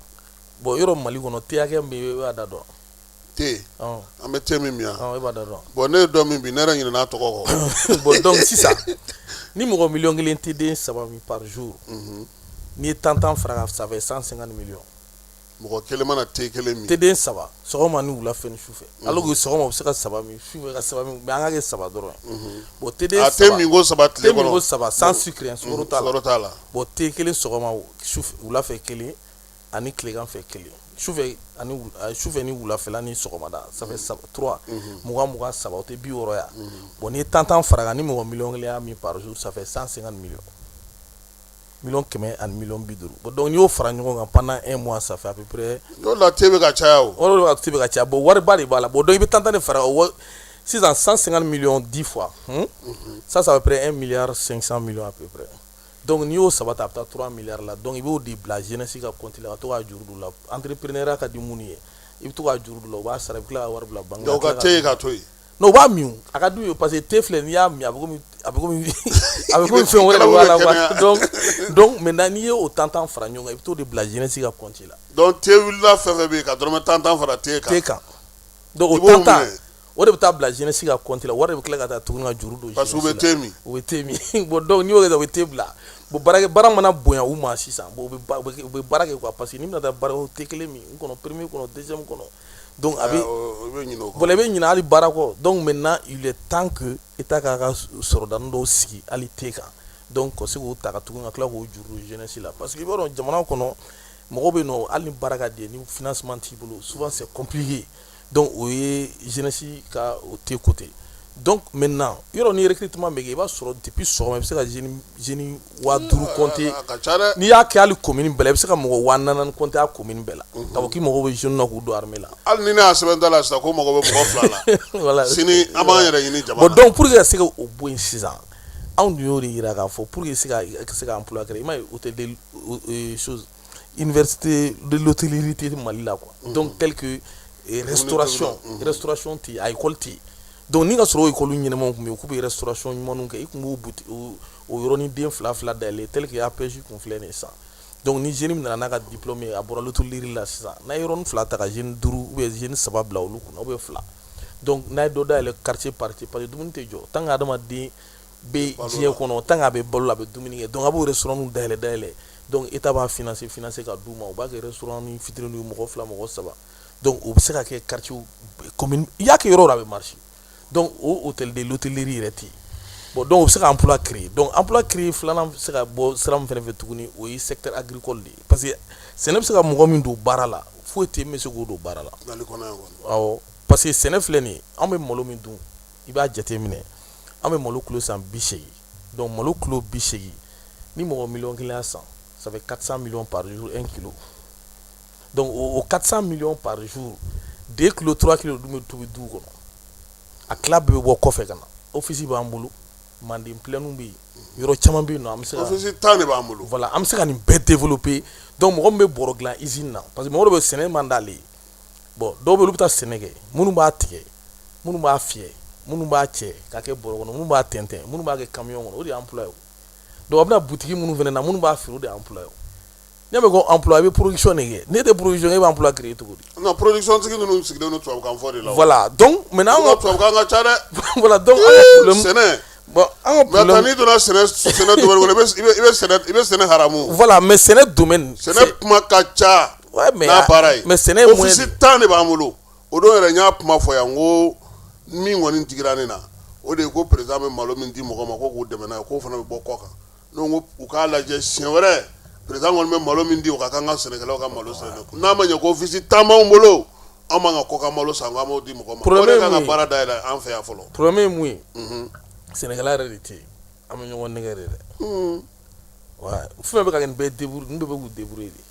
[SPEAKER 9] bon yɔrɔ Mali kɔnɔ te hakɛ min bɛ yen i b'a da dɔn.
[SPEAKER 1] te an bɛ te min yan.
[SPEAKER 9] i b'a da dɔn.
[SPEAKER 1] bon ne ye dɔ min bi ne yɛrɛ ɲinɛna a tɔgɔ kɔ.
[SPEAKER 9] bon donc sisan ni mɔgɔ 1 million tɛ den 3 min par jour n'i ye tan fara ça fait 150 millions.
[SPEAKER 1] mɔgɔ kelen mana te kelen min.
[SPEAKER 9] te den 3 sɔgɔma ni wula fɛ ni sufɛ alors que sɔgɔma u bɛ se ka 3 min sufɛ ka 3 min mais an ka kɛ 3 dɔrɔn bon te den 3
[SPEAKER 1] te min ko 3 tile kɔnɔ
[SPEAKER 9] te min ko 3 sans sucre sukaro t'a la bon te kelen sɔgɔma sufɛ wula fɛ kelen ani tilegan fɛ kelen sufɛ ni wulafɛla ni sɔgɔmada ça fait 3 mugan 3 o tɛ 60 ya bon ni ye tan fara kan ni mɔgɔ 1 million y'a min par jour ça fait 150 millions. 100 000 millions bon donc n'i y'o fara ɲɔgɔn kan pendant 1 mois ça fait à peu près.
[SPEAKER 1] o la te bɛ ka caya o.
[SPEAKER 9] o de la te bɛ ka caya bon wariba de b'a la bon donc i bɛ tan de fara o sisan 150 millions 10 fois ça c'est à peu près 1 milliard 500 millions à peu près donc n'i y'o saba ta a bɛ taa 3 milliards la donc i b'o de bila jeunesse ka compte la ka to k'a juru don la entrepreneuria ka di minnu ye i bɛ to k'a juru don la o b'a sara i bɛ tila ka wari bila banque la.
[SPEAKER 1] donc ka te ye ka to yen.
[SPEAKER 9] non o b'a min a ka d'u ye parce que te filɛ n'i y'a min a bɛ komi fɛn wɛrɛ de b'a la donc maintenant n'i ye o tan fara ɲɔgɔn kan i bɛ t'o de bila jeunesse ka compte la.
[SPEAKER 1] donc te wulila fɛn fɛn bɛ yen ka dɔrɔmɛ 10 fara te kan.
[SPEAKER 9] donc o tan o de bɛ taa bila jeunesse ka compte la wari de bɛ tila ka taa tuguni ka juru don jeunesse la.
[SPEAKER 1] parce que u bɛ te min.
[SPEAKER 9] u bɛ te min bon donc n'i y'o kɛ u bɛ te bila bon baara mana bonya u ma sisan bon u bɛ baara kɛ quoi parce que n'i bɛna taa baara o te kelen min n kɔnɔ premier kɔnɔ deuxième kɔnɔ. donc a bɛ voilà i bɛ ɲinɛ hali baara kɔ donc maintenant il est temps que état k'a ka sɔrɔdani dɔw sigi hali te kan donc ko se k'o ta ka tugun ka tila k'o juru jeunesse la parce que i b'a dɔn jamana kɔnɔ mɔgɔ bɛ yen nɔ hali ni baara ka di ye ni financement t'i bolo souvent c'est compliqué donc o ye jeunesse ka o te côté donc maintenant yɔrɔ ni recrutement bɛ kɛ i b'a sɔrɔ depuis sɔgɔma i bɛ se ka jeune 5000 compter n'i y'a kɛ hali commune bɛɛ la i bɛ se ka mɔgɔ 4000 compter a commune bɛɛ la k'a fɔ k'i mago bɛ jeune na k'u don armée la
[SPEAKER 1] hali ni ne y'a sɛbɛn da la sisan ko mago bɛ mɔgɔ 2 la
[SPEAKER 9] voilà
[SPEAKER 1] sini an b'an yɛrɛ ɲini jamana
[SPEAKER 9] bon donc pour que ka se ka o bɔ yen sisan anw dun y'o de yira k'a fɔ pour que se ka emploi créer i m'a ye hôtel de choses université de l'hôtellerie tɛ Mali la quoi donc tel que restauration tɛ a école tɛ donc ni ka sɔrɔ o école ɲɛnamaw tun bɛ yen k'u bɛ restauration ɲumanw kɛ i tun b'o o yɔrɔnin den 2 dayɛlɛ tel que APJ kun filɛ nin ye sisan donc ni jeune min nana n'a ka diplôme ye a bɔra l'hôtellerie la sisan n'a ye yɔrɔnin 2 ta ka jeune 5 ou bien jeune 3 bila olu kunna ou bien 2 donc n'a ye dɔ dayɛlɛ quartier par quartier parce que dumuni tɛ jɔ tant que adamaden bɛ diɲɛ kɔnɔ tant que a bɛ balo la a bɛ dumuni kɛ donc a b'o restaurant dayɛlɛ donc état b'a financer ka d'u ma u b'a kɛ restaurant ni fitinin ye mɔgɔ 2 mɔgɔ 3 donc o bɛ se ka kɛ quartier commune i y'a kɛ yɔrɔ o a bɛ marcher donc o hôtel de l'hôtellerie yɛrɛ tɛ yen bon donc o bɛ se ka emploi créer donc emploi créer filanan bɛ se ka bɔ sira min fɛnɛ fɛ tuguni o ye secteur agricole de ye parce que sɛnɛ bɛ se ka mɔgɔ min don baara la foyi tɛ min bɛ se k'o don baara la awɔ parce que sɛnɛ filɛ nin ye an bɛ malo min dun i b'a jate minɛ an bɛ malo kilo san 80 donc malo kilo 80 ni mɔgɔ 1 000 000 san ça fait 400 millions par jour 1 kilo donc au 400 millions par jour 2 kilos 3 kilos dun bɛ tobi du kɔnɔ a tila bɛɛ bɛ bɔ kɔfɛ ka na office b'an bolo manden plɛnw bɛ yen yɔrɔ caman bɛ yen nɔ an bɛ se ka
[SPEAKER 1] office 10 de b'an bolo
[SPEAKER 9] voilà an bɛ se ka nin bɛɛ développer donc mɔgɔ min bɛ bɔrɔ dilan usine na parce que mɔgɔ dɔ bɛ sɛnɛ man d'ale ye bon dɔw bɛ olu bɛ taa sɛnɛ kɛ minnu b'a tigɛ minnu b'a fiyɛ minnu b'a cɛ k'a kɛ bɔrɔ kɔnɔ minnu b'a tɛntɛn minnu b'a kɛ camion kɔnɔ o de ye emploi ye donc a bɛna butigi minnu fana na minnu b'a feere o de ye emploi ye n'i y'a mɛn ko emploi i bɛ production de kɛ n'e tɛ production e bɛ emploi créer cogo di.
[SPEAKER 1] non production tigi ninnu sigilen don tubabukan fɔ de la.
[SPEAKER 9] voilà donc maintenant an ka
[SPEAKER 1] tubabukan ka ca dɛ.
[SPEAKER 9] voilà donc an ka problème
[SPEAKER 1] sɛnɛ.
[SPEAKER 9] bon an ka problème
[SPEAKER 1] mais n'i donna sɛnɛ domaine kɔnɔ i bɛ sɛnɛ haramu.
[SPEAKER 9] voilà mais sɛnɛ domaine.
[SPEAKER 1] sɛnɛ kuma ka ca.
[SPEAKER 9] ouais mais
[SPEAKER 1] n'a baara ye.
[SPEAKER 9] mais sɛnɛ ye
[SPEAKER 1] office 10 de b'an bolo o don yɛrɛ n y'a kuma fɔ yan n ko min kɔni digira ne na o de ye ko président bɛ malo min di mɔgɔ ma ko k'o dɛmɛ n'a ye k'o fana bɛ bɔ kɔ kan ne ko u k'a lajɛ siɲɛ wɛrɛ président kɔni bɛ malo min di o ka kan ka sɛnɛkɛlaw ka malo sɛnɛ n'a ma ɲɛ ko office 10 b'anw bolo an man ka kɔ ka malo san k'an b'o di mɔgɔ ma o de kan ka baara dayɛlɛ an fɛ yan fɔlɔ.
[SPEAKER 9] problème ye mun ye sɛnɛkɛla yɛrɛ de tɛ yen an bɛ ɲɔgɔn nɛgɛ de dɛ ouais fɛn bɛ ka kɛ nin bɛɛ débrouille nin bɛɛ bɛ k'u débrouiller de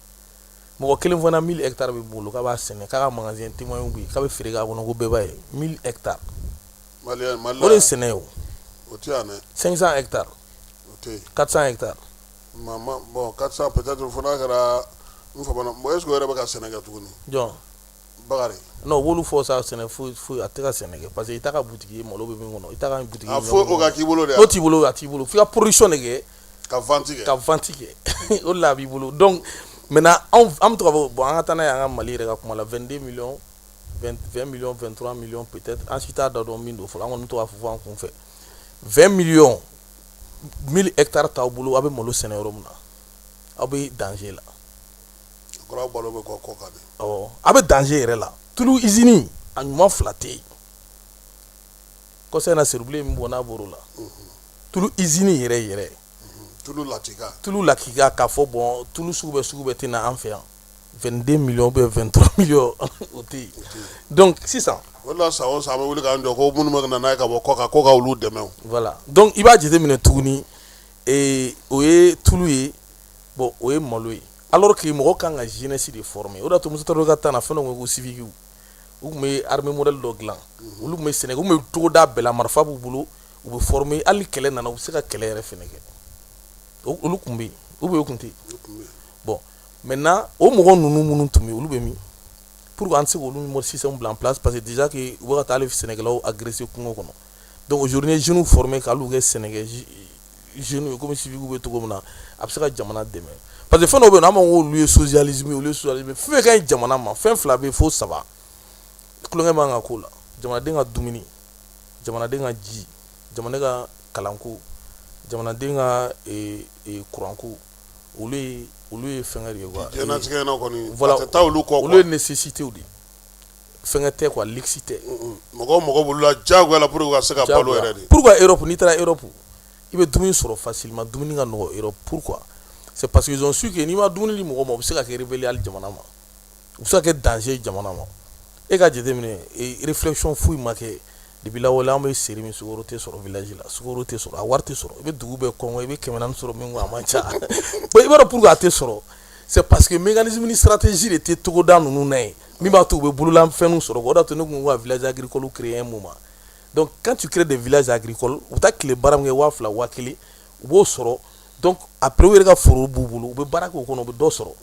[SPEAKER 9] mɔgɔ kelen fana 1000 hectares bɛ bolo k'a b'a sɛnɛ k'a ka magasin témoin bɛ yen k'a bɛ feere k'a kɔnɔ ko bɛɛ b'a ye 1000 hectares o de ye sɛnɛ ye o.
[SPEAKER 1] o tɛ yan dɛ.
[SPEAKER 9] 500 hectares.
[SPEAKER 1] o tɛ yen.
[SPEAKER 9] 400 hectares.
[SPEAKER 1] bon 400 peut-être fo n'a kɛra n famana bon est-ce que o yɛrɛ bɛ ka sɛnɛ kɛ tuguni.
[SPEAKER 9] jɔn.
[SPEAKER 1] Bakari.
[SPEAKER 9] non o b'olu fɔ sa sɛnɛ foyi a tɛ ka sɛnɛ kɛ parce que i t'a ka butigi ye malo bɛ min kɔnɔ i t'a ka butigi ye.
[SPEAKER 1] a fo o ka k'i bolo de.
[SPEAKER 9] n'o t'i bolo a t'i bolo f'i ka production de kɛ.
[SPEAKER 1] ka vente kɛ.
[SPEAKER 9] ka vente kɛ o de la a b'i bolo donc maintenant an bɛ to ka fɔ bon an ka taa n'a ye an ka Mali yɛrɛ ka kuma la 22 millions 20 millions 23 millions peut-être an si t'a da dɔn min don fɔlɔ an kɔni bɛ to k'a fɔ an kun fɛ 20 millions 1000 hectares t'aw bolo a bɛ malo sɛnɛ yɔrɔ min na aw bɛ danger la.
[SPEAKER 1] o kɔrɔ balo bɛ kɔ kan de.
[SPEAKER 9] awɔ a bɛ danger yɛrɛ la tulu usine a ɲuman 2 tɛ yen kɔsa in na seribilen min bɔ n'a bɔr'o la tulu usine yɛrɛ. tulu lakika k'a fɔ bon tulu sugu bɛ tɛ na an fɛ yan 22 millions ou bien 23 millions o tɛ yen donc sisan.
[SPEAKER 1] o de la san o san an bɛ wuli k'an jɔ ko minnu bɛ na n'a ye ka bɔ kɔ kan ko ka olu dɛmɛ o.
[SPEAKER 9] voilà donc i b'a jateminɛ tuguni o ye tulu ye bon o ye malo ye alors que mɔgɔ kan ka jeunesse de former o de y'a to Musa Tarawele ka temps na fɛn dɔ ko civique u tun bɛ armée modèle dɔ dilan olu tun bɛ sɛnɛ u tun bɛ togoda bɛɛ la marifa b'u bolo u bɛ former hali kɛlɛ nana u bɛ se ka kɛlɛ yɛrɛ fɛnɛ kɛ. olu tun bɛ yen ou bien o tun tɛ yen bon maintenant o mɔgɔ ninnu minnu tun bɛ yen olu bɛ min pour que an se k'olu numéro système bila en place parce que déjà que u bɛ ka taa ale sɛnɛkɛlaw agresser kungo kɔnɔ donc aujourd'hui jeunes formés k'olu kɛ sɛnɛkɛ jeunes ye komi civique bɛ cogo min na a bɛ se ka jamana dɛmɛ parce que fɛn dɔw bɛ yen nɔ an b'a fɔ k'olu ye socialisme olu ye socialisme fɛn fɛn ka ɲi jamana ma fɛn 2 bɛ yen fo 3 tulonkɛ man kan ka k'o la jamanaden ka dumuni jamanaden ka ji jamanaden ka kalanko jamanaden ka kuranko olu ye fɛngɛ de ye quoi.
[SPEAKER 1] diɲɛlatigɛ in na kɔni
[SPEAKER 9] voilà
[SPEAKER 1] a tɛ taa olu kɔ quoi.
[SPEAKER 9] olu ye nécessité de fɛngɛ tɛ quoi luxe tɛ.
[SPEAKER 1] mɔgɔw mago b'olu la diyagoya la pour que u ka se ka balo yɛrɛ de.
[SPEAKER 9] pourquoi Europe n'i taara Europe i bɛ dumuni sɔrɔ facilement dumuni ka nɔgɔ yɔrɔ pourquoi c'est parce qu'ils ont su que n'i ma dumuni di mɔgɔ ma u bɛ se ka kɛ rebelle hali jamana ma u bɛ se ka kɛ danger jamana ma e ka jateminɛ réflexion foyi ma kɛ depuis lawale an bɛ seri min sukaro tɛ sɔrɔ village la sukaro tɛ sɔrɔ a wari tɛ sɔrɔ i bɛ dugu bɛɛ kɔngɔ i bɛ 400 sɔrɔ min ko a man ca bon i b'a dɔn pourquoi a tɛ sɔrɔ c'est parce que mécanisme ni stratégie de tɛ togoda ninnu na yen min b'a to u bɛ bololanfɛnw sɔrɔ o de y'a to ne ko ka village agricole créer un moment donc quand tu crées des villages agricoles u bɛ taa tile baara min kɛ 2000 1000 u b'o sɔrɔ donc après u yɛrɛ ka foro b'u bolo u bɛ baara kɛ o kɔnɔ u bɛ dɔ sɔrɔ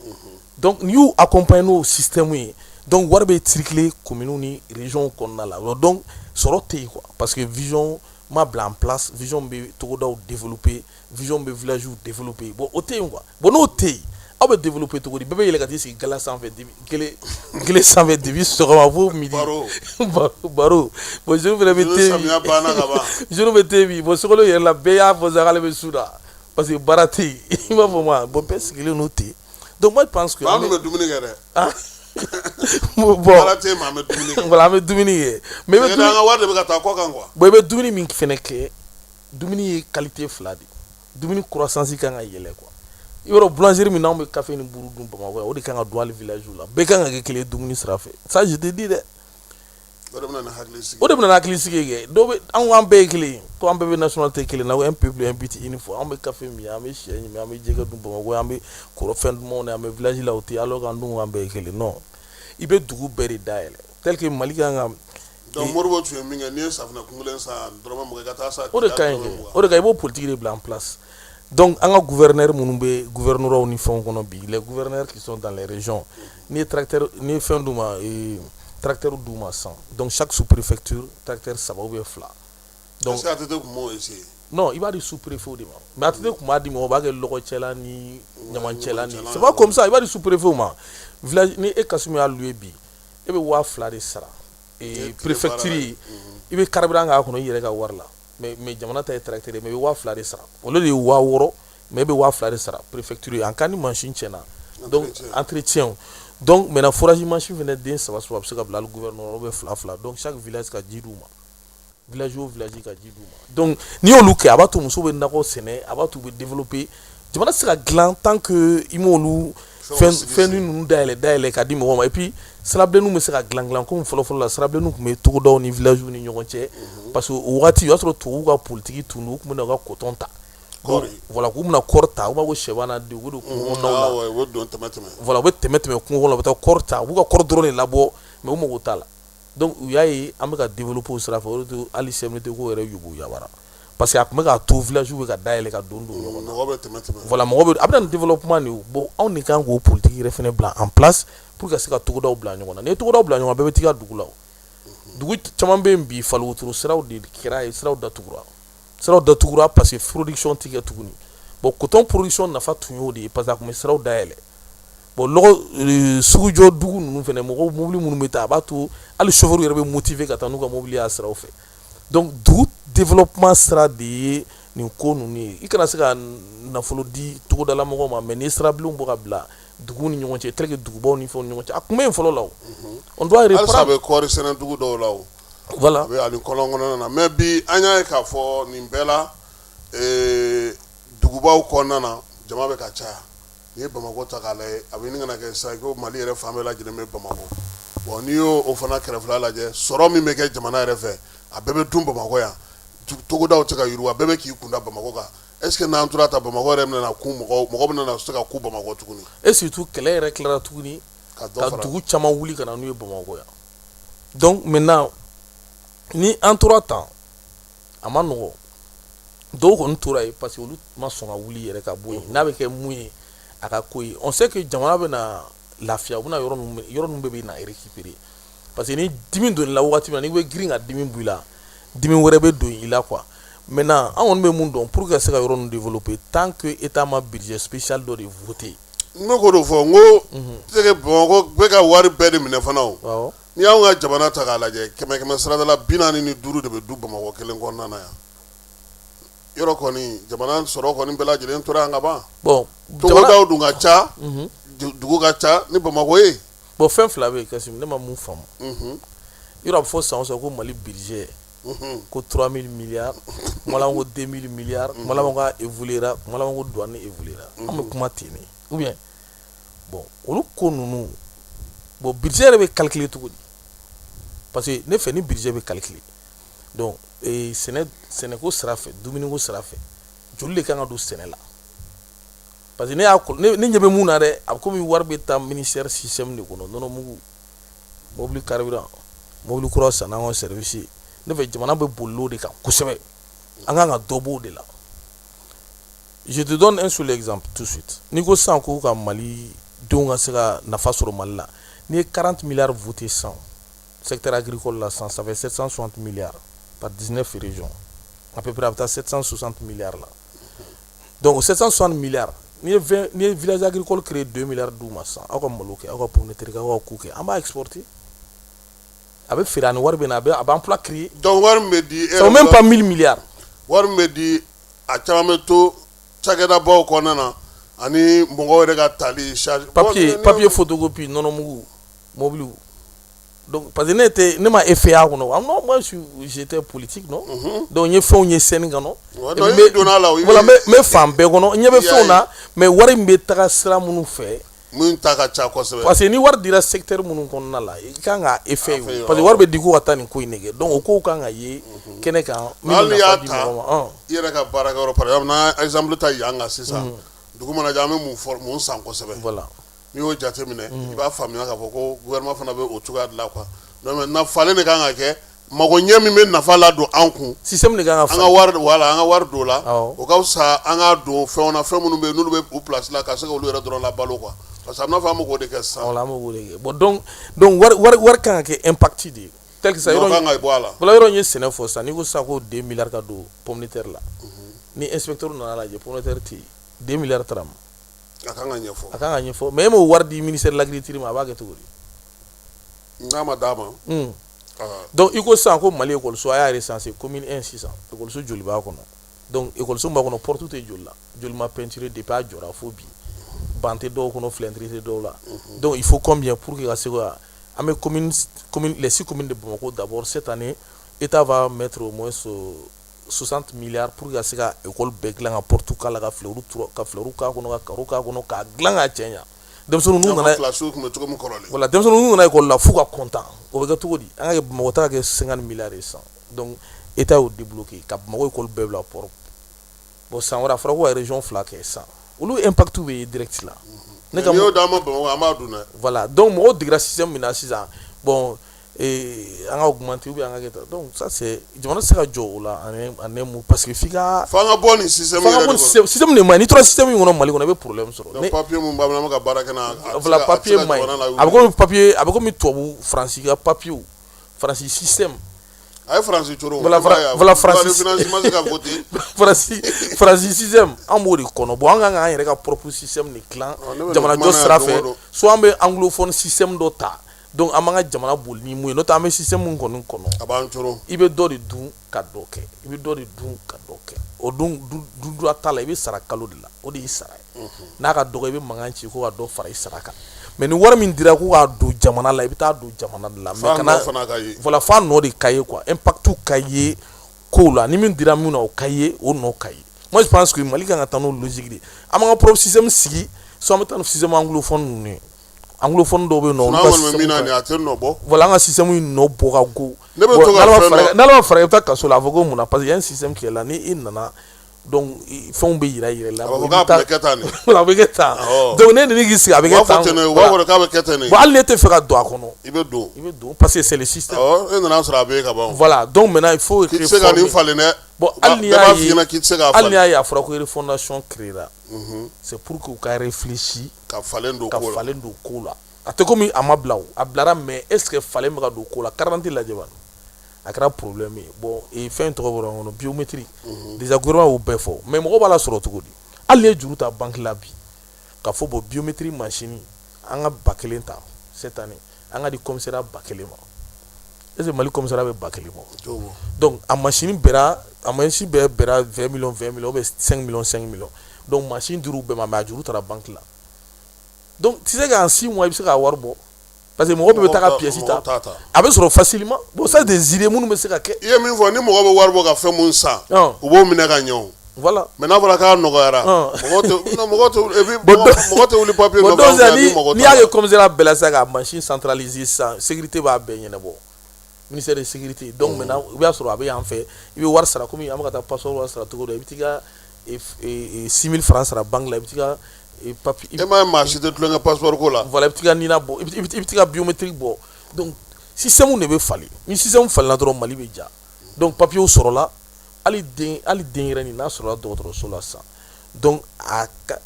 [SPEAKER 9] donc n'i y'u accompagner n'o système ye donc wari bɛ circuler communes ni régions kɔnɔna la donc sɔrɔ tɛ yen quoi parce que vision ma bila en place vision bɛ togodaw développer vision bɛ villages développer bon o tɛ yen quoi bon n'o tɛ yen aw bɛ développer cogo di bɛɛ bɛ yɛlɛ ka t'i sigi gala sanfɛ gele sanfɛ dibi sɔgɔma fo midi baro bon jeune fɛnɛ bɛ te jeune bɛ te bi bon sogolo yɛrɛ la bɛɛ y'a fɔ k'ale bɛ su la parce que baara tɛ yen i b'a fɔ ma bon bɛɛ sigilen n'o ten donc moi je pense que.
[SPEAKER 1] an dun bɛ dumuni kɛ dɛ.
[SPEAKER 9] bon
[SPEAKER 1] baara tɛ yen mais an bɛ dumuni kɛ.
[SPEAKER 9] voilà an bɛ dumuni kɛ mais i bɛ dumuni
[SPEAKER 1] an ka wari de bɛ ka taa kɔ kan quoi.
[SPEAKER 9] bon i bɛ dumuni min fɛnɛ kɛ dumuni ye qualité fila de dumuni croissance kan ka yɛlɛ quoi. Yɔrɔ boulangerie min n'anw bɛ café ni buru dun Bamakɔ yan o de kan ka dun hali village la bɛɛ kan ka kɛ kelen dumuni sira fɛ ça je te dis dɛ.
[SPEAKER 1] o de bɛ na ni hakilisigi.
[SPEAKER 9] o de bɛ na ni hakilisigi kɛ dɔw bɛ an bɛɛ ye kelen ko an bɛɛ bɛ nationalité kelen na un peuple un but uniforme an bɛ café min an bɛ sɛ ɲimi an bɛ jɛgɛ dun Bamakɔ an bɛ fɛn dumanw na an bɛ village la o tɛ alors qu'an dun an bɛɛ ye kelen non i bɛ dugu bɛɛ de dayɛlɛ tel que Mali kan ka.
[SPEAKER 1] donc Moribo tun ye min kɛ n'i ye safunɛ kun kelen san dɔrɔmɛ mugan i ka taa sa.
[SPEAKER 9] o de ka ɲi kɛ o de ka i b'o politique de bila en place. Donc, an ka gouverneur minnu bɛ gouverneurs ni fɛnw kɔnɔ bi les gouverneurs qui sont dans les régions ni tracteur ni fɛn d'u ma tracteur d'u ma san donc chaque sous-préfecture tracteur 3 ou 2.
[SPEAKER 1] donc est-ce que ATT kun m'o essayer.
[SPEAKER 9] non i b'a di sous-préfet de ma mais ATT kun b'a di mɔgɔ b'a kɛ lɔgɔcɛla ni ɲamancɛla ni c'est pas comme ça i b'a di sous-préfet ma village ni e Kasum y'a loué bi e bɛ 2000 de sara préfecture i bɛ carburant k'a kɔnɔ i yɛrɛ ka wari la. mais jamana ta ye tracteur mais i bɛ 2000 de sara olu de ye 6000 mais i bɛ 2000 de sara préfecture en cas ni machine tiɲɛna donc entretien donc maintenant forage machine fɛnɛ den 3 a bɛ se ka bila hali gouverneur bɛ 2 donc chaque village ka ji d'u ma village o village ka ji d'u ma donc n'i y'olu kɛ a b'a to muso bɛ nakɔ sɛnɛ a b'a to u bɛ développer jamana tɛ se ka dilan tant que i m'olu fɛn ninnu dayɛlɛ ka di mɔgɔw ma et puis sirabilenninw bɛ se ka dilan komi fɔlɔ la sirabilenninw tun bɛ togodaw ni villages ni ɲɔgɔn cɛ parce que o wagati o y'a sɔrɔ tubabuw ka politique tun don u tun bɛ na u ka coton ta voilà k'u bɛna kɔɔri ta u b'a fɔ ko sɛba n'a denw u bɛ don kungo kɔnɔnaw la voilà u bɛ tɛmɛ kungo kɔnɔ u bɛ taa kɔɔri ta u b'u ka kɔɔri dɔrɔn de labɔ mais u mago t'a la donc u y'a ye an bɛ ka développer o sira fɛ o de to hali CMDT ko yɛrɛ yugu yabara parce que a tun bɛ k'a to village bɛ ka dayɛlɛ ka don ɲɔgɔn na voilà mɔgɔ bɛ a bɛ na ni développement de ye bon anw de kan k'o politique yɛrɛ fɛnɛ bila en place pour ka se ka togodaw bila ɲɔgɔn na n'i ye togodaw bila ɲɔgɔn na bɛɛ bɛ t'i ka dugu la o dugu caman bɛ yen bi fali wotoro siraw de kɛra ye siraw datugura parce que production tɛ kɛ tuguni bon coton production nafa tun y'o de ye parce que a tun bɛ siraw dayɛlɛ bon lɔgɔ sugujɔ dugu ninnu fɛnɛ mɔgɔw mobili minnu bɛ taa a b'a to hali chauffeur yɛrɛ bɛ motiver ka taa n'u ka mobili y'a siraw fɛ donc dugu développement sira de ye nin ko ninnu ye i kana se ka nafolo di togodala mɔgɔw ma mais n'i ye sirabilenw bɔ ka bila dugu ni ɲɔgɔn cɛ tel que dugubaw ni fɛnw ni ɲɔgɔn cɛ a tun bɛ yen fɔlɔ la o on doit reprendre
[SPEAKER 1] halisa a bɛ kɔɔri sɛnɛ dugu dɔw la o
[SPEAKER 9] voilà
[SPEAKER 1] a bɛ ani kɔlɔn kɔnɔna na mais bi an y'a ye k'a fɔ nin bɛɛ la dugubaw kɔnɔna na jama bɛ ka caya n'i ye Bamakɔ ta k'a lajɛ a bɛ ɲini ka na kɛ sisan ko Mali yɛrɛ fan bɛɛ lajɛlen bɛ Bamakɔ bon n'i y'o fana kɛrɛfɛla lajɛ sɔrɔ min bɛ kɛ jamana yɛrɛ fɛ a bɛɛ bɛ dun Bamakɔ yan togodaw tɛ ka yiriwa bɛɛ bɛ k'i kunda Bamakɔ kan est-ce que n'an tora ta Bamakɔ yɛrɛ bɛna kun mɔgɔ bɛna se ka ku Bamakɔ tuguni
[SPEAKER 9] et surtout kɛlɛ yɛrɛ tilara tuguni ka dugu caman wuli ka na n'u ye Bamakɔ yan donc maintenant ni an tora tan a ma nɔgɔ dɔw kɔni tora yen parce que olu ma sɔn ka wuli yɛrɛ ka bɔ yen n'a bɛ kɛ mun ye a ka ko ye on sait que jamana bɛna lafiya u bɛna yɔrɔ ninnu bɛɛ bɛ na récupérer parce que ni dimi donn'i la wagati min na n'i bɛ girin ka dimi bɔ i la dimi wɛrɛ bɛ don i la quoi maintenant an kɔni bɛ mun dɔn pour que ka se ka yɔrɔ ninnu développer tant que état ma budget spécial dɔ de voter
[SPEAKER 1] n bɛ k'o de fɔ n ko tɛ kɛ Bamakɔ bɛ ka wari bɛɛ de minɛ fana o n'i y'anw ka jamana ta k'a lajɛ 100 saradala 45 de bɛ du Bamakɔ kelen kɔnɔna na yan yɔrɔ kɔni jamana sɔrɔ kɔni bɛɛ lajɛlen tora yan ka ban
[SPEAKER 9] bon
[SPEAKER 1] togodaw dun ka ca dugu ka ca ni Bamakɔ ye
[SPEAKER 9] bon fɛn fila bɛ yen Kassim ne ma mun faamu yɔrɔ a bɛ fɔ san o san ko Mali budget ko 3000 milliards kuma la ko 2000 milliards kuma la ko évoluera kuma la ko douane évoluera an bɛ kuma ten ne ou bien bon olu ko ninnu bon budget yɛrɛ bɛ calculer cogo di parce que ne fɛ ni budget bɛ calculer donc sɛnɛko sira fɛ dumuniko sira fɛ joli de kan ka don sɛnɛ la parce que ne ɲɛ bɛ mun na dɛ a bɛ komi wari bɛ taa ministère système de kɔnɔ nɔnɔ mugu mobili carburant mobili kura san n'an ka service ne fɛ jamana bɛ boli o de kan kosɛbɛ an kan ka dɔ b'o de la je te donne un seul exemple tout de suite n'i ko sisan ko ka mali denw ka se ka nafa sɔrɔ mali la n'i ye 40 milliards voté sisan secteur agricole la sisan ça fait 760 milliards par 19 régions à peu près a bɛ taa 760 milliards la donc 760 milliards n'i ye village agricole créé 2 milliards d'u ma sisan aw ka malo kɛ aw ka pomme de terre kɛ aw ka ku kɛ an b'a exporter a bɛ feere ani wari bɛ na a bɛ emploi créer
[SPEAKER 1] donc wari min bɛ di
[SPEAKER 9] c'est même pas 1000 milliards
[SPEAKER 1] wari min bɛ di a caman bɛ to cakɛdabaw kɔnɔna na ani mɔgɔw yɛrɛ ka tali charge
[SPEAKER 9] papier photocopie nɔnɔ mugu mobile donc parce que ne ma effet a kɔnɔ non moi j'étais politique non donc n ye fɛnw ye scène kan non voilà n bɛ fan bɛɛ kɔnɔ n ɲɛ bɛ fɛnw na mais wari min bɛ taga sira minnu fɛ
[SPEAKER 1] mun ta ka ca kosɛbɛ
[SPEAKER 9] parce que ni wari dira secteur minnu kɔnɔna la i kan ka effet ye parce que wari bɛ di ko ka taa nin ko in de kɛ donc o kow kan ka ye kɛnɛ kan min bɛ nafa di mɔgɔ ma
[SPEAKER 1] i yɛrɛ ka baarakɛyɔrɔ par exemple n'an exemple ta yan kan sisan dugu mana jɛ an bɛ mun san kosɛbɛ
[SPEAKER 9] voilà
[SPEAKER 1] n'i y'o jateminɛ i b'a faamuya k'a fɔ ko gouvernement fana bɛ o cogoya de la quoi donc maintenant falen de kan ka kɛ mago ɲɛ min bɛ nafa ladon an kun
[SPEAKER 9] système de kan ka
[SPEAKER 1] an ka wari voilà an ka wari don la o ka fisa an ka don fɛnw na fɛn minnu bɛ yen n'olu bɛ u place la ka se ka olu yɛrɛ dɔrɔn labalo quoi parce que a bɛna fɔ an bɛ k'o de kɛ sisan
[SPEAKER 9] voilà an bɛ k'o de kɛ bon donc wari kan ka kɛ impact de ye tel que ça
[SPEAKER 1] yɔrɔ kan ka bɔ a la
[SPEAKER 9] voilà yɔrɔ n ye sɛnɛ fɔ sisan n'i ko sisan ko 2 milliards ka don pomme de terre la ni inspecteur nana lajɛ pomme de terre tɛ yen 2 milliards taara ma
[SPEAKER 1] a kan ka ɲɛfɔ
[SPEAKER 9] mais e m'o wari di ministère de l'agriculture ma a b'a kɛ cogo di
[SPEAKER 1] n'a ma d'a ma
[SPEAKER 9] donc i ko sisan ko mali école a y'a recensé commune 1 sisan école joli b'a kɔnɔ donc école b'a kɔnɔ porte tɛ joli la joli ma peinture depuis a jɔra fo bi ban tɛ dɔw kɔnɔ filɛntiri tɛ dɔw la donc il faut combien pour que ka se ka an bɛ commune les 6 communes de Bamako d'abord cette année État va mettre au moins 60 milliards pour que ka se ka école bɛɛ dilan ka porte k'a la ka fleurs k'a kɔnɔ ka carreaux k'a kɔnɔ k'a dilan ka cɛ ɲa denmisɛnninw n'u nana voilà denmisɛnninw n'u nana école la f'u ka content o bɛ kɛ cogo di an ka kɛ Bamako ta ka kɛ 50 milliards ye sisan donc État y'o débloqué ka Bamako école bɛɛ bila port bon san wɛrɛ a fɔra ko ka région 2 kɛ sisan olu impact bɛ ye direct la
[SPEAKER 1] ne ka y'o d'a ma Bamako an b'a dun dɛ
[SPEAKER 9] voilà donc mɔgɔw degera système min na sisan bon an ka augmenter ou bien an ka kɛ donc ça c'est jamana tɛ se ka jɔ o la en un mot parce que f'i ka
[SPEAKER 1] f'an ka bɔ nin système yɛrɛ de kɔnɔ
[SPEAKER 9] système de man ɲi n'i tora système in kɔnɔ Mali kɔnɔ i bɛ problème sɔrɔ
[SPEAKER 1] donc papier mun b'a bolo an bɛ ka baara kɛ n'a
[SPEAKER 9] voilà papier man ɲi a bɛ komi papier a bɛ komi tubabu faransi ka papier faransi système
[SPEAKER 1] a ye faransi coro
[SPEAKER 9] voilà faransi système an b'o de kɔnɔ bon an kan k'an yɛrɛ ka propre système de dilan jamanajɔ sira fɛ soit an bɛ anglophone système dɔ ta donc an b'an ka jamana boli ni mun ye n'o tɛ an bɛ système mun kɔni kɔnɔ
[SPEAKER 1] a b'an coro
[SPEAKER 9] i bɛ dɔ de dun ka dɔ kɛ i bɛ dɔ de dun ka dɔ kɛ o dun dudura ta la i bɛ sara kalo de la o de y'i sara ye n'a ka dɔgɔ i bɛ mankan ci ko ka dɔ fara i sara kan mais ni wari min dira ko k'a don jamana la i bɛ taa don jamana de la mais kana voilà f'a nɔ de ka ye quoi impact ka ye kow la ni min dira min na o ka ye o nɔ ka ye moi je pense que Mali kan ka taa n'o logique de an b'an ka propre système sigi soit an bɛ taa ni système anglophone ninnu ye anglophone dɔw bɛ yen nɔ olu ka système voilà an ka système in nɔ bɔ ka go n'ala ma fara i bɛ taa kaso la a fɔ ko mun na parce que y a un système qui est là ni i nana donc fɛnw bɛ yira i yɛrɛ la
[SPEAKER 1] a bɛ kɛ tan de
[SPEAKER 9] a bɛ kɛ tan donc ne nana k'i sigi a bɛ kɛ tan bon hali n'e tɛ fɛ ka don a kɔnɔ
[SPEAKER 1] i bɛ don
[SPEAKER 9] parce que c'est le système
[SPEAKER 1] e nana sɔrɔ a bɛ ka ban
[SPEAKER 9] voilà donc maintenant il faut
[SPEAKER 1] k'i tɛ se ka nin falen dɛ
[SPEAKER 9] bon hali n'i y'a ye a fɔra ko refondation créera c'est pour que u ka réfléchir
[SPEAKER 1] ka falen don
[SPEAKER 9] ko la a tɛ komi a ma bila o a bilara mais est ce que falen bɛ ka don ko la carte d'identité lajɛ ban a kɛra problème ye bon fɛn tɔgɔ bɔra kɔnɔ biométrie déjà gouvernement y'o bɛɛ fɔ mais mɔgɔ b'a la sɔrɔ cogo di hali n'i ye juru ta banque la bi ka fɔ bon biométrie machine an ka 1000 ta cette année an ka di commissariat 1000 ma est ce que Mali commissariat bɛ 1000 ma donc a machine bɛra 20 millions ou bien 5 millions donc machine dir'u bɛɛ ma mais a juru taara banque la donc tu sais qu'en 6 mois i bɛ se k'a wari bɔ parce que mɔgɔ bɛɛ bɛ taa ka pièce ta a bɛ sɔrɔ facilement bon ça des idées minnu bɛ se ka kɛ.
[SPEAKER 1] I ye min fɔ ni mɔgɔ bɛ wari bɔ ka fɛn mun san u b'o minɛ ka ɲɛ o.
[SPEAKER 9] Voilà.
[SPEAKER 1] Mais n'a fɔra k'a nɔgɔyara mɔgɔ tɛ wuli papier
[SPEAKER 9] nɔfɛ n'i y'a ye commissariat bɛɛ la sisan ka machine centralisée sisan sécurité b'a bɛɛ ɲɛnabɔ ministère de sécurité donc maintenant i b'a sɔrɔ a bɛ yan fɛ i bɛ wari sara komi an bɛ ka taa passeport wari sara cogo dɔ i bɛ t'i ka 6000 francs sara banque la i bɛ t'i ka papier.
[SPEAKER 1] E m'a ye maa si tɛ tulonkɛ passeport ko la.
[SPEAKER 9] Voilà i bɛ t'i ka nina bɔ i bɛ t'i ka biométrique bɔ donc système de bɛ falen ni système falenna dɔrɔn Mali bɛ ja donc papier sɔrɔla. Ali den yɛrɛ nin n'a sɔrɔla dɔgɔtɔrɔso la sisan donc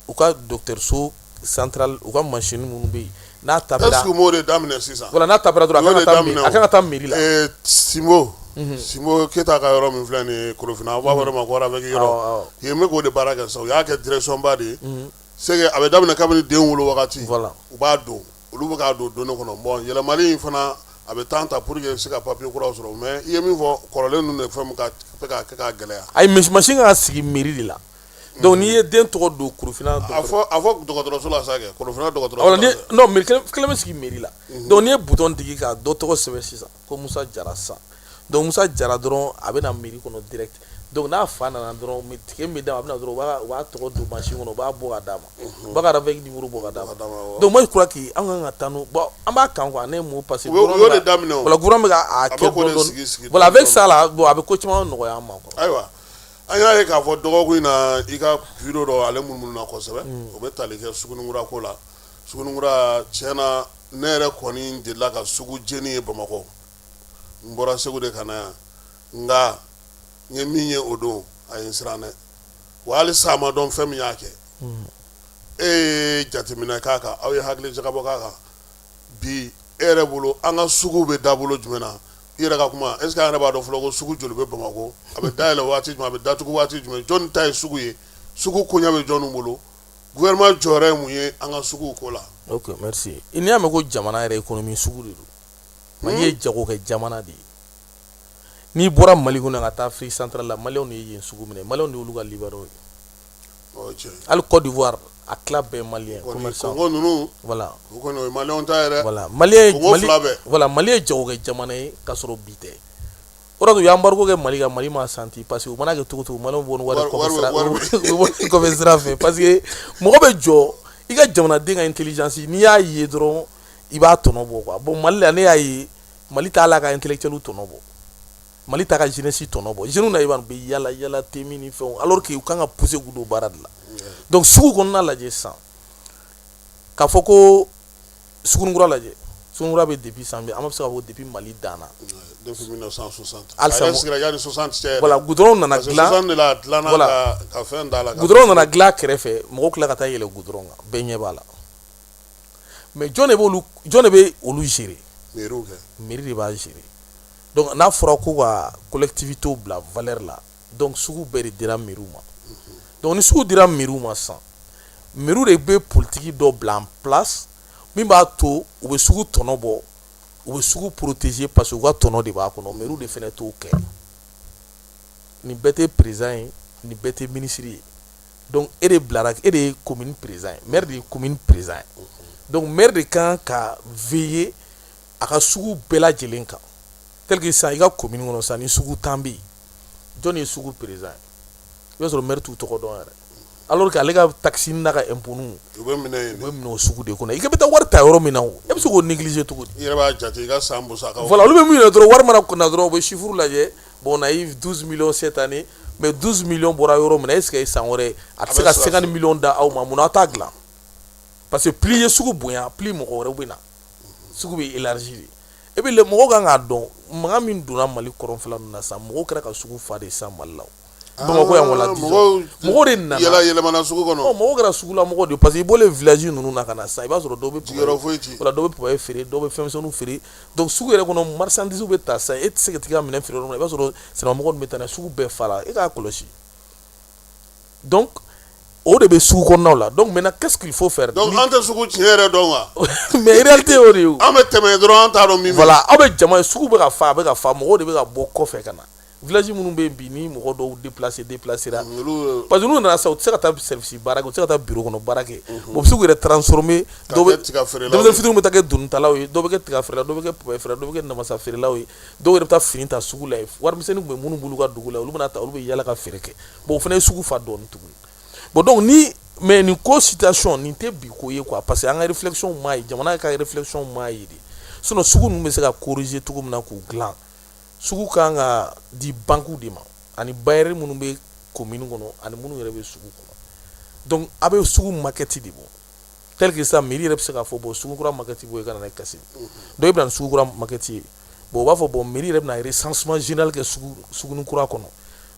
[SPEAKER 9] u ka dɔgɔtɔrɔso centrale u ka machine minnu bɛ yen n'a tapera.
[SPEAKER 1] est-ce que m'o de daminɛ sisan.
[SPEAKER 9] voilà n'a tapera dɔrɔn a kan ka taa mairie la.
[SPEAKER 1] Simbo Keyita ka yɔrɔ min filɛ nin ye Korofina a b'a fɔ o de ma ko avec yɔrɔ yen n bɛ k'o de baara kɛ sisan u y'a kɛ direction ba de ye c'est que a bɛ daminɛ kabini den wolo wagati u b'a don olu bɛ k'a don donnin kɔnɔ bon yɛlɛmali in fana a bɛ temps ta pour que se ka papier kuraw sɔrɔ mais i ye min fɔ kɔrɔlen ninnu de fɛn min ka kɛ k'a gɛlɛya.
[SPEAKER 9] ayi machine kan ka sigi mairie de la donc n'i ye den tɔgɔ don Korofina.
[SPEAKER 1] a fɔ dɔgɔtɔrɔso la sa kɛ Korofina dɔgɔtɔrɔso.
[SPEAKER 9] non mairie kelen bɛ sigi mairie la donc n'i ye bouton digi ka dɔ tɔgɔ sɛbɛn sisan ko Musa Jara sisan donc Musa Jara dɔrɔn a bɛ na mairie kɔnɔ direct donc n'a fa nana dɔrɔn tike min bɛ d'a ma a bɛ na dɔrɔn u b'a tɔgɔ don machine kɔnɔ u b'a bɔ ka d'a ma u b'a ka avec numéro bɔ ka d'a ma donc moi je crois que an kan ka taa n'o bon an b'a kan quoi ne m'o parce que
[SPEAKER 1] voilà
[SPEAKER 9] gouvernement bɛ ka kɛ dɔɔnin voilà avec ça là bon a bɛ ko caman nɔgɔya an ma quoi.
[SPEAKER 1] ayiwa an y'a ye k'a fɔ dɔgɔkun in na i ka bureau dɔ ale munumunu na kosɛbɛ o bɛ tali kɛ Suguningura ko la Suguningura tiɲɛna ne yɛrɛ kɔni delila ka sugu jeni ye Bamakɔ n bɔra Segu de ka na yan nka n ye min ye o don a ye n siran dɛ wa hali sisan a ma dɔn fɛn min y'a kɛ e ye jateminɛ k'a kan aw ye hakili jagabɔ k'a kan bi e yɛrɛ bolo an ka sugu bɛ dabolo jumɛn na i yɛrɛ ka kuma est ce que an yɛrɛ b'a dɔn fɔlɔ ko sugu joli bɛ Bamakɔ a bɛ dayɛlɛ waati jumɛn a bɛ datugu waati jumɛn jɔnni ta ye sugu ye sugu koɲɛ bɛ jɔnniw bolo gouvernement jɔyɔrɔ ye mun ye an ka suguw ko la.
[SPEAKER 9] ok merci n'i y'a mɛn ko jamana yɛrɛ économie sugu de don Mali ye jago kɛ jamana de ye n'i bɔra Mali kɔnɔ ka taa Afrique centrale la maliyɛnw de ye yen sugu minɛ maliyɛnw de y'olu ka libéral ye hali Côte d'Ivoire a tila bɛɛ ye maliyɛn commerçant
[SPEAKER 1] Congo ninnu
[SPEAKER 9] voilà
[SPEAKER 1] o kɔni o ye maliyɛnw ta yɛrɛ
[SPEAKER 9] voilà Mali ye jago kɛ jamana ye ka sɔrɔ bi tɛ o de la u ye embargo kɛ Mali kan Mali m'a santi parce que u mana kɛ cogo o cogo maliyɛnw bɔ ni wari kɔfɛ sira fɛ parce que mɔgɔ bɛ jɔ i ka jamanaden ka intelligence n'i y'a ye dɔrɔn i b'a tɔnɔ bɔ quoi bon Mali la ne y'a ye Mali t'a la ka intellectuel tɔnɔ bɔ Mali t'a ka jeunesse tɔnɔ bɔ jeunes na i b'a dɔn u bɛ yala temi ni fɛnw alors que u kan ka pousser k'u don baara de la donc sugu kɔnɔna lajɛ sisan k'a fɔ ko Suguningura lajɛ Suguningura bɛ depuis san bɛ an bɛ se k'a fɔ depuis Mali danna
[SPEAKER 1] depuis 1960
[SPEAKER 9] halisa
[SPEAKER 1] yanni 60 cɛ
[SPEAKER 9] voilà goudron nana dilan
[SPEAKER 1] 60 de la dilanna ka fɛn d'a la
[SPEAKER 9] goudron nana dilan kɛrɛfɛ mɔgɔw tila ka taa yɛlɛ goudron kan bɛɛ ɲɛ b'a la mais jɔn de bɛ olu gérer mairie de b'a gérer donc n'a fɔra ko ka collectivité bila valeur la donc sugu bɛɛ de dira mairie ma donc ni sugu dira mairie ma sisan mairie de bɛ politique dɔ bila en place min b'a to u bɛ sugu tɔnɔ bɔ u bɛ sugu protéger parce que u ka tɔnɔ de b'a kɔnɔ mairie de fɛnɛ t'o kɛ ni bɛɛ tɛ président ye ni bɛɛ tɛ ministre ye donc e de bilara e de ye commune président ye maire de ye commune président ye donc maire de kan ka veiller a ka sugu bɛɛ lajɛlen kan tel que sisan i ka commune kɔnɔ sisan ni sugu tan bɛ yen jɔn ye sugu président ye i b'a sɔrɔ maire t'u tɔgɔ dɔn yɛrɛ alors que ale ka taxe n'a ka impôt u bɛ minɛ o sugu de kɔnɔ i bɛ taa wari ta yɔrɔ min na o e bɛ se k'o négliger cogo di.
[SPEAKER 1] i yɛrɛ b'a jate i ka san musakaw.
[SPEAKER 9] voilà olu bɛ min yɛrɛ dɔrɔn wari mana na dɔrɔn u bɛ chiffre lajɛ bon on a eu 12 millions cette année mais 12 millions bɔra yɔrɔ min na est ce que san wɛrɛ a tɛ se ka 50 millions da aw ma munna aw t'a dilan parce que plus i ye sugu bonya plus mɔgɔ wɛrɛw bɛ na sugu bɛ élargi de et puis mɔgɔw kan k'a dɔn mankan min donna Mali kɔrɔnfɛla ninnu na sisan mɔgɔw kɛra ka sugu fa de san Mali la Bamakɔ yan wala mɔgɔw de nana
[SPEAKER 1] yɛlɛmana sugu kɔnɔ
[SPEAKER 9] mɔgɔw kɛra sugula mɔgɔw de parce que i bɔlen village ninnu na ka na sisan i b'a sɔrɔ dɔw bɛ voilà dɔw bɛ papaye feere dɔw bɛ fɛnmisɛnninw feere donc sugu yɛrɛ kɔnɔ marchandise bɛ ta sisan e tɛ se ka t'i ka minɛn feere yɔrɔ min na i b'a sɔrɔ siramɔgɔw bɛ taa n'a ye sugu bɛɛ fa la e k'a kɔlɔsi donc o de bɛ sugu kɔnɔnaw la donc maintenant qu'est-ce qu'il faut faire
[SPEAKER 1] donc an tɛ sugu tiɲɛ yɛrɛ dɔn wa
[SPEAKER 9] mais réalité o de ye o
[SPEAKER 1] an bɛ tɛmɛ dɔrɔn an t'a dɔn min
[SPEAKER 9] voilà aw bɛ jama ye sugu bɛ ka fa a bɛ ka fa mɔgɔw de bɛ ka bɔ kɔfɛ ka na village minnu bɛ yen bi ni mɔgɔ dɔw déplacé ra parce que n'u nana sa u tɛ se ka taa service baara kɛ u tɛ se ka taa bureau kɔnɔ baara kɛ u bɛ se k'u yɛrɛ transformer denmisɛnnin fitininw bɛ taa kɛ donitalaw ye dɔw bɛ kɛ tiga feerela dɔw bɛ kɛ papaye feerela dɔw bɛ kɛ namasa feerelaw ye dɔw yɛrɛ bɛ taa fini ta sugu la ye warimisɛnnin tun bɛ minnu bolo ka dugu la olu bɛna ta olu bɛ yala ka feere kɛ bon o fana ye sugu fa dɔɔnin tuguni bon donc ni mais nin ko situation nin tɛ bi ko ye quoi parce que an ka réflexion m'a ye jamana ka réflexion m'a ye de sinon sugu ninnu bɛ se ka corriger cogo min na k'u dilan sugu kan ka di banques de ma ani bailleurs minnu bɛ commune kɔnɔ ani minnu yɛrɛ bɛ sugu kɔnɔ donc a bɛ sugu maquette de bɔ tel que ça mairie yɛrɛ bɛ se k'a fɔ bon sugu kura maquette bɔ i ka na n'a ye kasi donc i bɛ na ni sugu kura maquette ye bon u b'a fɔ bon mairie yɛrɛ bɛ na recensement général kɛ sugunin kura kɔnɔ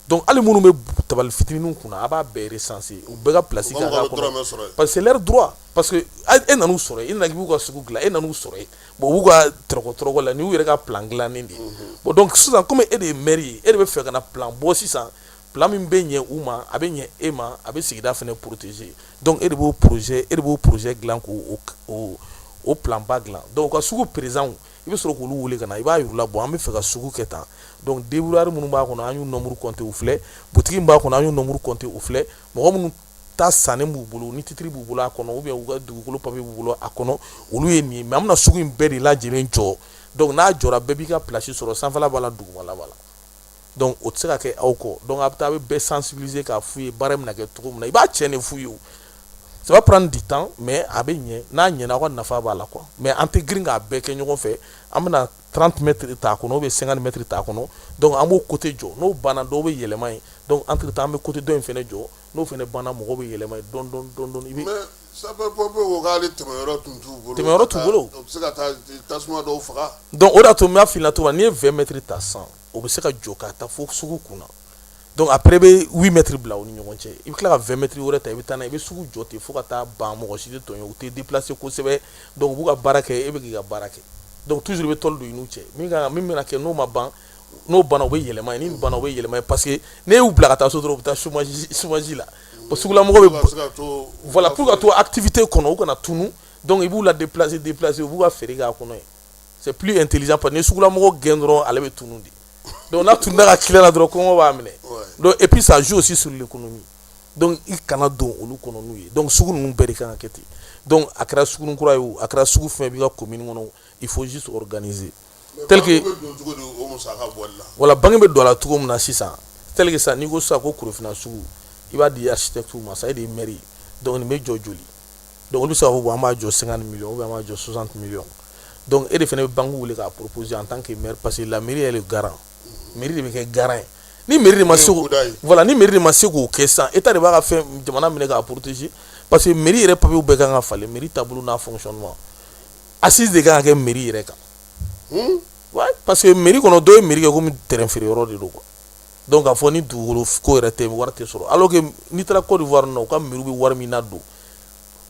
[SPEAKER 9] donc hali minnu bɛ tabali fitininw kunna a b'a bɛɛ recenser u bɛɛ ka place k'a kɔnɔ parce que c'est leur droit parce que e nan'u sɔrɔ e nana k'i b'u ka sugu dilan e nan'u sɔrɔ ye bon u b'u ka tɔrɔkɔ la ni y'u yɛrɛ ka plan dilannen de ye bon donc sisan comme e de ye maire ye e de bɛ fɛ ka na plan bɔ sisan plan min bɛ ɲɛ u ma a bɛ ɲɛ e ma a bɛ sigida fana protéger donc e de b'o projet dilan k'o plan ba dilan donc u ka sugu président i bɛ sɔrɔ k'olu wele ka na i b'a yir'u la bon an bɛ fɛ ka sugu kɛ tan donc débrouillard minnu b'a kɔnɔ an y'u nombre compter u filɛ boutique min b'a kɔnɔ an y'u nombre compter u filɛ mɔgɔ minnu ta sannen b'u bolo ni titre b'u bolo a kɔnɔ ou bien u ka dugukolo papier b'u bolo a kɔnɔ olu ye nin ye mais an bɛna sugu in bɛɛ de lajɛlen jɔ donc n'a jɔra bɛɛ b'i ka place sɔrɔ sanfɛla b'a la dugumala b'a la donc o tɛ se ka kɛ aw kɔ donc a bɛ taa a bɛ bɛɛ sensibiliser k'a f'u ye baara bɛna kɛ cogo min na i b'a cɛn de f'u ye o ça va prendre du temps mais a bɛ ɲɛ n'a ɲɛna aw ka nafa b'a la quoi mais an tɛ girin k'a bɛɛ kɛ ɲɔgɔn fɛ an bɛna 30 mètres t'a kɔnɔ ou bien 50 mètres t'a kɔnɔ donc an b'o côté jɔ n'o banna dɔw bɛ yɛlɛma yen donc entre temps an bɛ côté dɔ in fana jɔ n'o fana banna mɔgɔw bɛ yɛlɛma yen dɔɔni i bɛ.
[SPEAKER 1] mais sapeurs-pompiers ko k'ale tɛmɛyɔrɔ tun t'u bolo.
[SPEAKER 9] tɛmɛyɔrɔ t'u bolo.
[SPEAKER 1] o bɛ se ka taa tasuma dɔw faga.
[SPEAKER 9] donc o de y'a to n b'a f'i la cogo min n'i ye 20 mètres ta sisan o bɛ se ka jɔ ka taa fo sugu kunna donc après bɛ 8 mètres bila u ni ɲɔgɔn cɛ i bɛ tila ka 20 mètres wɛrɛ ta i bɛ taa n'a ye i bɛ sugu jɔ ten fo ka taa ban mɔgɔ si tɛ tɔɲɔ u tɛ déplacer kosɛbɛ donc u b'u ka baara kɛ e bɛ k'i ka baara kɛ donc toujours i bɛ tɔli don i n'u cɛ min bɛna kɛ n'o ma ban n'o banna u bɛ yɛlɛma ye ni banna u bɛ yɛlɛma ye parce que n'e y'u bila ka taa so dɔrɔn u bɛ taa chômage la o sugulamɔgɔ bɛ voilà pour ka to activité kɔnɔ u kana tunu donc i b'u la déplacer u b'u ka feere k'a kɔnɔ ye c'est plus intelligent parce que ni sugulamɔgɔ gɛn dɔrɔn ale bɛ tunu de donc n'a tununa ka tile la dɔrɔn kɔngɔ b'a minɛ donc et puis ça joue aussi sur l'économie donc i kana don olu kɔnɔ n'u ye donc sugu ninnu bɛɛ de kan ka kɛ ten donc a kɛra sugunin kura ye o a kɛra sugu fɛn b'i ka commune kɔnɔ il faut juste organiser tel que voilà banque bɛ don a la cogo min na sisan tel que sisan n'i ko sisan ko Korofina sugu i b'a di architecte ma sa e de ye maire ye donc nin bɛ jɔ joli donc olu bɛ se k'a fɔ bon an b'a jɔ 50 millions ou bien an b'a jɔ 60 millions donc e de fana bɛ banque wele k'a proposer en tant que maire parce que la mairie elle est garant mairie de bɛ kɛ garant ye ni mairie de ma se voilà ni mairie de ma se k'o kɛ sisan état de b'a ka fɛn jamana minɛ k'a protéger parce que mairie yɛrɛ papier bɛɛ kan ka falen mairie taabolo n'a fonctionnement assise de kan ka kɛ mairie yɛrɛ kan ouais parce que mairie kɔnɔ dɔw ye mairie kɛ komi terrain feere yɔrɔ de don quoi donc k'a fɔ ni dugukolo ko yɛrɛ tɛ wari tɛ sɔrɔ alors que n'i taara Côte d'Ivoire nɔ u ka mairie bɛ wari min ladon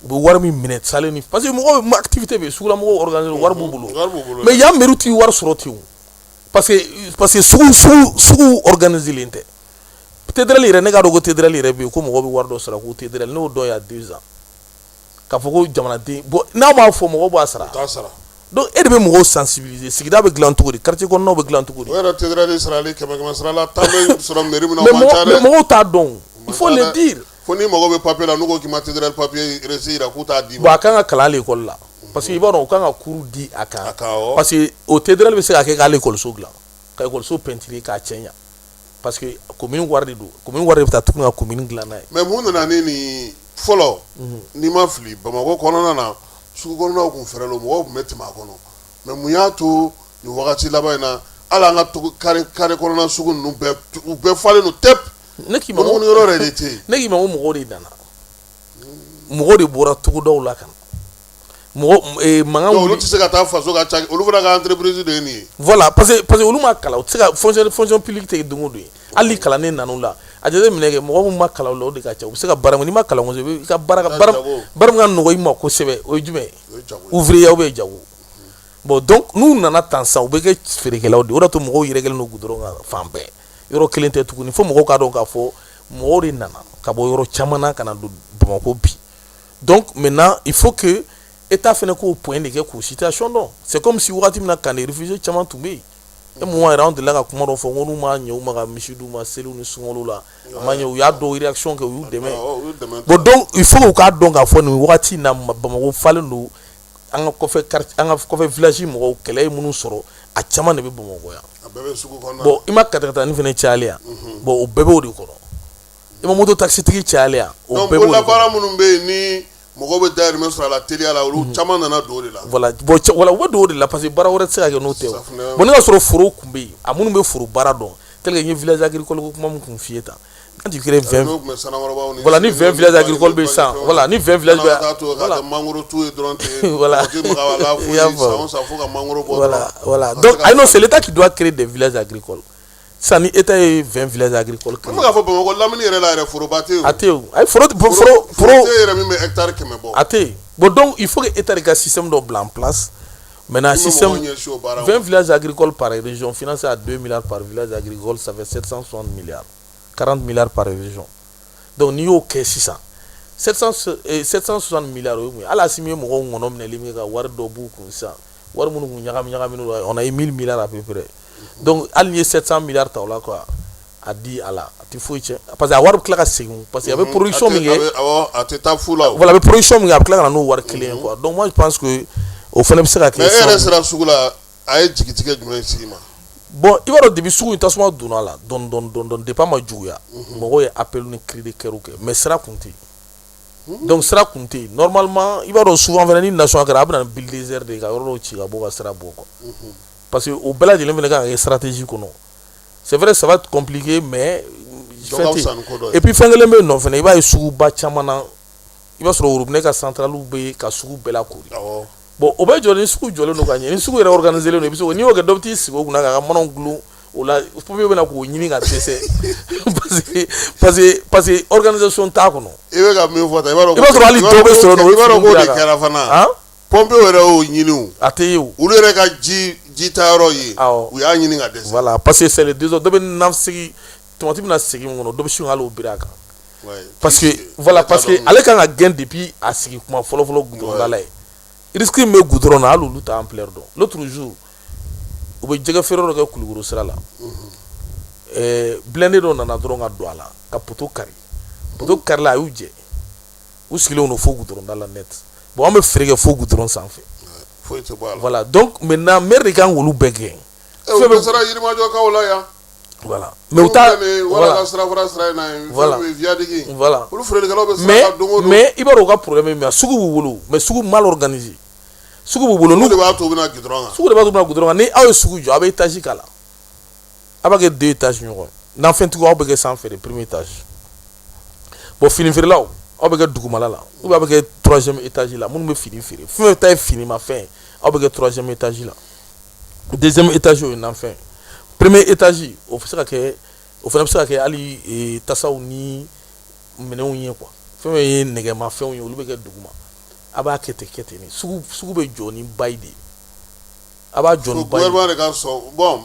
[SPEAKER 9] u bɛ wari min minɛ salen ni parce que mɔgɔw activité bɛ yen sugulamɔgɔw organiser wari b'u bolo mais yan mairie t'i wari sɔrɔ ten o parce que sugu organiser len tɛ tédérel yɛrɛ ne k'a dɔn ko tédérel yɛrɛ bɛ yen ko mɔgɔw bɛ wari dɔ sara ko tédérel n'o dɔn y'a 2 ans k'a fɔ ko jamanaden bon n'a m'a fɔ mɔgɔw b'a sara donc e de bɛ mɔgɔw sensibiliser sigida bɛ dilan cogo di quartier kɔnɔnaw bɛ dilan cogo di.
[SPEAKER 1] o yɛrɛ tédérel sarali 100 sara la taa bɛ sɔrɔ mairie min na o man ca dɛ
[SPEAKER 9] mais mɔgɔw t'a dɔn il faut le dire.
[SPEAKER 1] fo ni mɔgɔw bɛ papier la n'u ko k'i ma tédérel papier reçu yira k'u t'a d'i ma.
[SPEAKER 9] bon a kan ka kalan l'école la parce que i b'a dɔn u kan ka cours di a kan parce que o tédérel bɛ se ka kɛ k'ale école so dilan ka école so peinturer k'a cɛɲa parce que commune wari de don commune wari de bɛ taa tuguni ka commune dilan n'a ye.
[SPEAKER 1] mais mun nana ni nin fɔlɔ n'i ma fili Bamakɔ kɔnɔna na sugu kɔnɔnaw kun fɛrɛlen mɔgɔw tun bɛ tɛmɛ a kɔnɔ mais mun y'a to nin wagati laban in na hali an ka carré kɔnɔna sugu ninnu bɛɛ u bɛɛ falen don tɛp
[SPEAKER 9] ne k'i ma ko
[SPEAKER 1] yɔrɔ yɛrɛ de tɛ yen
[SPEAKER 9] ne k'i ma ko mɔgɔw de nana mɔgɔw de bɔra togodaw la ka na mɔgɔ mankan wuli
[SPEAKER 1] olu tɛ se ka taa faso ka ca olu fana ka entreprise de ye nin ye
[SPEAKER 9] voilà parce que olu ma kalan u tɛ se ka fonction publique tɛ don o don ye hali ni kalannen nan'u la a jate minɛ kɛ mɔgɔ min ma kalan o la o de ka ca u bɛ se ka baara n'i ma kalan kosɛbɛ i ka baara min ka nɔgɔ i ma kosɛbɛ o ye jumɛn ye ouvrier ou bien jago bon donc n'u nana tan sisan u bɛ kɛ feerekɛlaw de o de y'a to mɔgɔw yɛrɛkɛlen don goudron kan fan bɛɛ yɔrɔ kelen tɛ tuguni fo mɔgɔw k'a dɔn k'a fɔ mɔgɔw de nana ka bɔ yɔrɔ caman na ka na don Bamakɔ bi donc maintenant il faut que état fana k'o point de kɛ k'o situation dɔn c'est comme si wagati min na kan de réfugiés caman tun bɛ yen e mo wa round la ka kuma do fo ngonu ma nyu ma ga mishidu ma selu ni sungolo la ma nyu ya do reaction ke yu deme bo donc il faut ka donc a fo ni wakati na Bamako falen do an ko fe quartier an ko fe village mo kele munu soro a chama ne be Bamako ya bon ima kata ni fene chalia bon o bebe o de ko ima moto taxi tigi chalia o bebe
[SPEAKER 1] donc la bara munu be ni mogo be daire me sur la télé ala olu chama nana do de la
[SPEAKER 9] voilà bon voilà wo do de la parce que bara wora tsaka ke no te bon nga soro foro kumbe amunu be foro bara don tel que village agricole ko kuma mun kun fieta quand tu crées 20 voilà ni 20 villages agricoles be 100 voilà ni 20 villages voilà
[SPEAKER 1] mangoro tout et dronte
[SPEAKER 9] voilà
[SPEAKER 1] voilà
[SPEAKER 9] donc I know c'est l'état qui doit créer des villages agricoles ça ni état 20 villages agricoles
[SPEAKER 1] comme ka fo Bamako lamini yere la yere foro baté
[SPEAKER 9] ateo ay foro
[SPEAKER 1] yere mi hectare keme bon
[SPEAKER 9] ate bon donc il faut que état de système de en place maintenant système 20 villages agricoles par région financé à 2 milliards par village agricole ça fait 760 milliards 40 milliards par région donc ni yo ke 600 760 milliards à la simie mo ngono mne limi ka war do bu ku ça war munu nyagam on a eu 1000 milliards à peu près donc allié 700 milliards là quoi a dit ala tu faut parce que war klaka segou parce qu'il y avait production mingi voilà la production mingi a klaka no war client quoi donc moi je pense que au fond c'est que
[SPEAKER 1] mais RSR sugula ay jigitike jumé sigima
[SPEAKER 9] bon il va au début sugu tasuma duna la don dépend ma juya mogo ye appel ni cri de keruke mais sera compté donc sera compté normalement il va souvent venir une nation arabe dans bulldozer de ka ro ci ga bo sera boko parce que au bela de l'envers ga stratégie kono c'est vrai ça va être compliqué mais et puis fangelembe non fene il va sugu ba chamana il va sur rubne ka central be ka sugu bela ko bon o be jole sugu jole no kanye sugu era organiser le no biso ni o ga dobti sigo kuna ga monon glu o la pobe be na ko nyini ga tese parce que organisation ta ko no
[SPEAKER 1] e be ga me fota e ba ro
[SPEAKER 9] ali dobe so no
[SPEAKER 1] e ba ro ko de caravana hein pompe were o nyini
[SPEAKER 9] ateyo
[SPEAKER 1] ulu re ga ji taro yi u ya nyini ga tese
[SPEAKER 9] voilà parce que c'est les deux autres dobe nafsi tomati na sigi mo no dobe shi ngalo biraka parce que voilà parce que ale kan ga gain depuis a sigi kuma folo gudron la lay risque me goudron na lulu ta ampleur do l'autre jour o be jega ferro ga kuluguru sira la blende do na dron ga do ala ka poto kari la uje o sikile no fo goudron dans la net bon am frege fo goudron sans fait voilà donc maintenant mer kan wolu bege
[SPEAKER 1] fe sara yirima jo ka wala ya
[SPEAKER 9] voilà mais uta
[SPEAKER 1] voilà voilà
[SPEAKER 9] mais ibaro ka problème mais sugu wulu mais sugu mal organisé sugu wulu
[SPEAKER 1] nous ba to bina gidron
[SPEAKER 9] sugu de ba to bina gidron ni aw sugu jo abe étage kala abage 2 étages ñoko na fin tu abage sans faire premier étage bon fini faire là abage dugumala la ou abage 3e étage là mun me fini faire fin ta fini ma fin abage 3e étage là 2e étage au na fin premier étage au fait que ali tasaw ni menew yen quoi femme ye nege ma femme olu be ke duguma aba kete ni sugu be joni baide aba joni baide
[SPEAKER 1] bon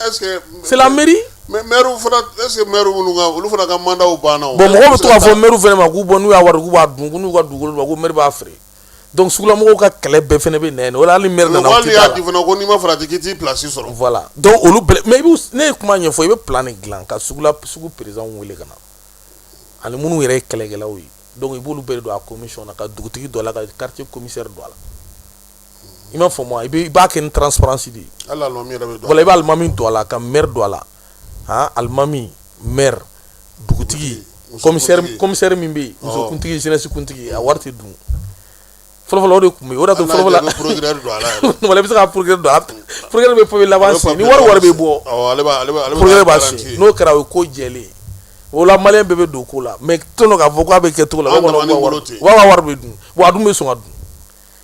[SPEAKER 1] est-ce que
[SPEAKER 9] c'est la mairie
[SPEAKER 1] mais maire fera est-ce que maire olu fera ka mandat o bana
[SPEAKER 9] bon mo to afo maire vraiment ku bonu ya war ku ba dun ku ka dugul ba ku maire ba fere donc sugula mo ka kele be fene be nene wala ali maire na na
[SPEAKER 1] wali ya divona ko ni ma fara tikiti place soro
[SPEAKER 9] voilà donc olu mais ne kuma nye fo ibe plan glan ka sugu président wele kana ani munu yere kelegela wi donc ibulu be do a commission na ka dugutigi do la ka quartier commissaire do la ima fo moi ibe ba ken transparence di
[SPEAKER 1] alla lo mi rebe do
[SPEAKER 9] voilà ibe almami do la ka maire do la ha almami maire dugutigi commissaire mimbi muso kuntigi jeunesse kuntigi a warti dum folo de kumé ora to folo la
[SPEAKER 1] progrès do ala
[SPEAKER 9] wala bisa ka progrès do ala progrès be fo l'avance ni war be bo
[SPEAKER 1] ale
[SPEAKER 9] progrès ba si no kara ko jeli wala malien bebe do ko la mais tono ka voko abe ke to la wa war be dun wa dum be so adu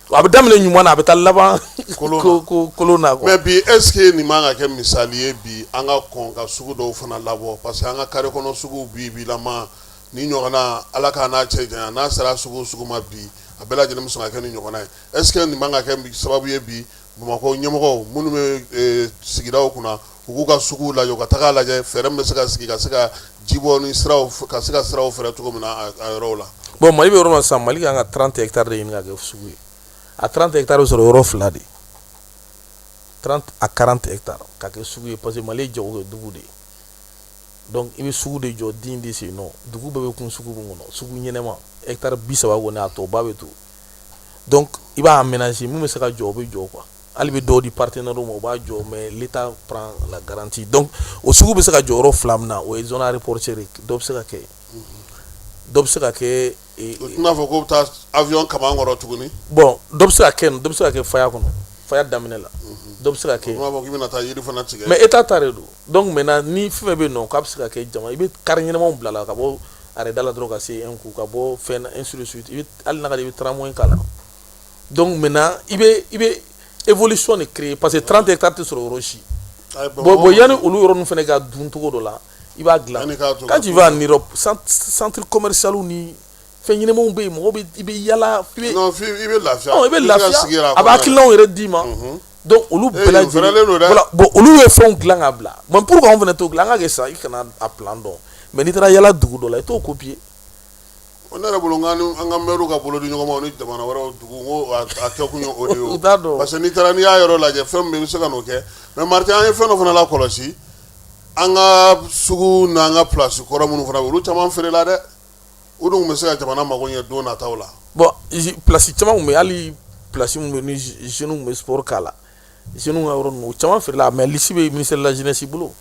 [SPEAKER 9] wa be damle nyuma na be tal laba kolona ko
[SPEAKER 1] mais bi est-ce que ni manga ke misalier bi anga konka sugu do fana labo parce que anga kare kono sugu bi la ma ni nyona ala ka na cheja na sara sugu ma bi abela jene muso ngakeni nyokona est-ce que ni manga ke sababu ye bi Bamako nyemoko munu me sigidaw kuna ukuka sugu la yo kataka la je ferem be sika sigi ka sika jibo ni sraw ka sika sraw fere to komina a rola
[SPEAKER 9] bon mali be roma sam mali nga 30 hectares de inga ke sugu a 30 hectares sur euro fladi 30 à 40 hectares k'a kɛ sugu ye parce que Mali ye jago kɛ dugu de ye donc i bɛ sugu de jɔ den de sen nɔ dugu bɛɛ bɛ kun sugu min kɔnɔ sugu ɲɛnɛma hectare 30 kɔni a tɔ ba bɛ to donc i b'a aménager mun bɛ se ka jɔ o bɛ jɔ quoi hali bɛ dɔw di partenaires ma o b'a jɔ mais l'état prend la garantie donc o sugu bɛ se ka jɔ yɔrɔ 2 min na o ye zone aéroportuaire dɔ bɛ se ka kɛ dɔ bɛ se ka kɛ
[SPEAKER 1] o tɛna fɔ ko bɛ taa avion kaman kɔrɔ tuguni
[SPEAKER 9] bon dɔ bɛ se ka kɛ faya kɔnɔ faya daminɛ la dɔ bɛ se ka kɛ
[SPEAKER 1] o tɛna fɔ k'i bɛna taa yiri fana tigɛ
[SPEAKER 9] mais état ta de don donc maintenant ni fɛn fɛn bɛ yen nɔ k'a bɛ se ka kɛ jama i bɛ kari ɲɛnamaw bila la ka bɔ arrêt la dɔrɔn ka se un coup ka bɔ fɛn na ainsi de suite i bɛ hali n'a ka di i bɛ tramway k'a la donc maintenant i bɛ évolution de créer parce que 30 hectares tɛ sɔrɔ yɔrɔ si bon yanni olu yɔrɔ ninnu fana ka dun cogo dɔ la i b'a dilan quand tu vas en Europe centre commercial ni fɛn ɲɛnamaw bɛ yen mɔgɔ i bɛ yala
[SPEAKER 1] non i bɛ lafiya
[SPEAKER 9] i bɛ lafiya a b'a hakilinaw yɛrɛ d'i ma donc olu bɛɛ lajɛlen voilà bon olu ye fɛnw dilan ka bila bon pour que anw fana t'o dilan an ka kɛ sa i kana a plan dɔn mais n'i taara yala dugu dɔ la i t'o copier
[SPEAKER 1] ne yɛrɛ bolo an ka maire ka bolo di ɲɔgɔn ma ni jamana wɛrɛw dugu n ko a kɛ kun ye o de ye o parce que n'i taara n'i y'a yɔrɔ lajɛ fɛn min bɛ se ka n'o kɛ mais Martin an ye fɛn dɔ fana lakɔlɔsi an ka sugu n'an ka place kɔrɔ minnu fana bɛ olu caman feerela dɛ o dun bɛ se ka jamana mago ɲɛ don nataw la
[SPEAKER 9] bon place caman tun bɛ hali place min bɛ ni jeunes tun bɛ sport k'a la jeunes ka yɔrɔ ninnu o caman feerela mais lisi bɛ ministère de la jeunesse bolo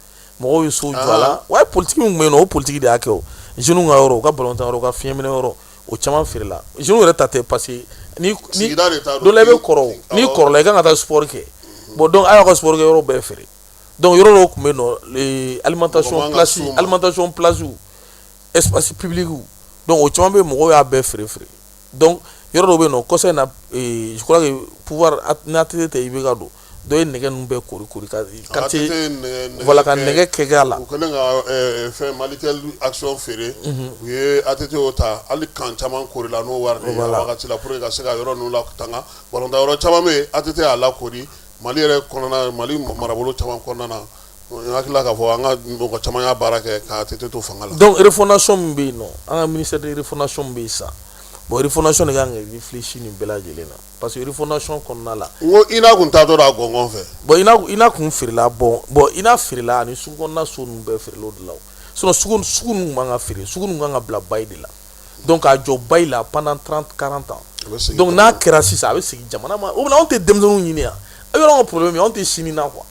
[SPEAKER 9] mɔgɔw ye so jɔ a la wa politique min tun bɛ yen nɔ o politique de y'a kɛ o jeunes ka yɔrɔ u ka ballon tan yɔrɔ u ka fiɲɛminɛ yɔrɔ o caman feerela jeunes yɛrɛ ta tɛ parce que ni dɔ la i bɛ kɔrɔ n'i kɔrɔla i kan ka taa sport kɛ bon donc a y'aw ka sport kɛ yɔrɔ bɛɛ feere donc yɔrɔ dɔw tun bɛ yen nɔ alimentation place espace public donc o caman bɛ yen mɔgɔw y'a bɛɛ feere donc yɔrɔ dɔw bɛ yen nɔ kɔsa in na je crois que pouvoir n'a tɛ tɛ i bɛ ka don dɔ ye nɛgɛ ninnu bɛɛ kori ka quartier voilà ka nɛgɛ kɛ a la
[SPEAKER 1] u kɛlen ka fɛn Malitel action feere u ye ATT o ta hali kan caman korila n'o wari de ye a wagati la pour que ka se ka yɔrɔ ninnu latanga balontan yɔrɔ caman bɛ yen ATT y'a lakori Mali yɛrɛ kɔnɔna Mali marabolo caman kɔnɔna na n hakilila k'a fɔ an ka mɔgɔ caman y'a baara kɛ ka ATT to fanga la
[SPEAKER 9] donc refondation min bɛ yen nɔ an ka ministère de refondation min bɛ yen sisan bon refondation de kan ka réfléchir nin bɛɛ lajɛlen na parce que refondation kɔnɔna la
[SPEAKER 1] n ko INA kun taatɔ don a gɔngɔn fɛ
[SPEAKER 9] bon INA kun feerela bon INA feerela ani sugu kɔnɔna so ninnu bɛɛ feerela o de la sinon sugu ninnu man ka feere sugu ninnu kan ka bila bail de la donc a jɔ bail la pendant 30-40 ans donc n'a kɛra sisan a bɛ segin jamana ma o bɛna anw tɛ denmisɛnninw ɲini yan a yɔrɔ ka problème ye anw tɛ sini na quoi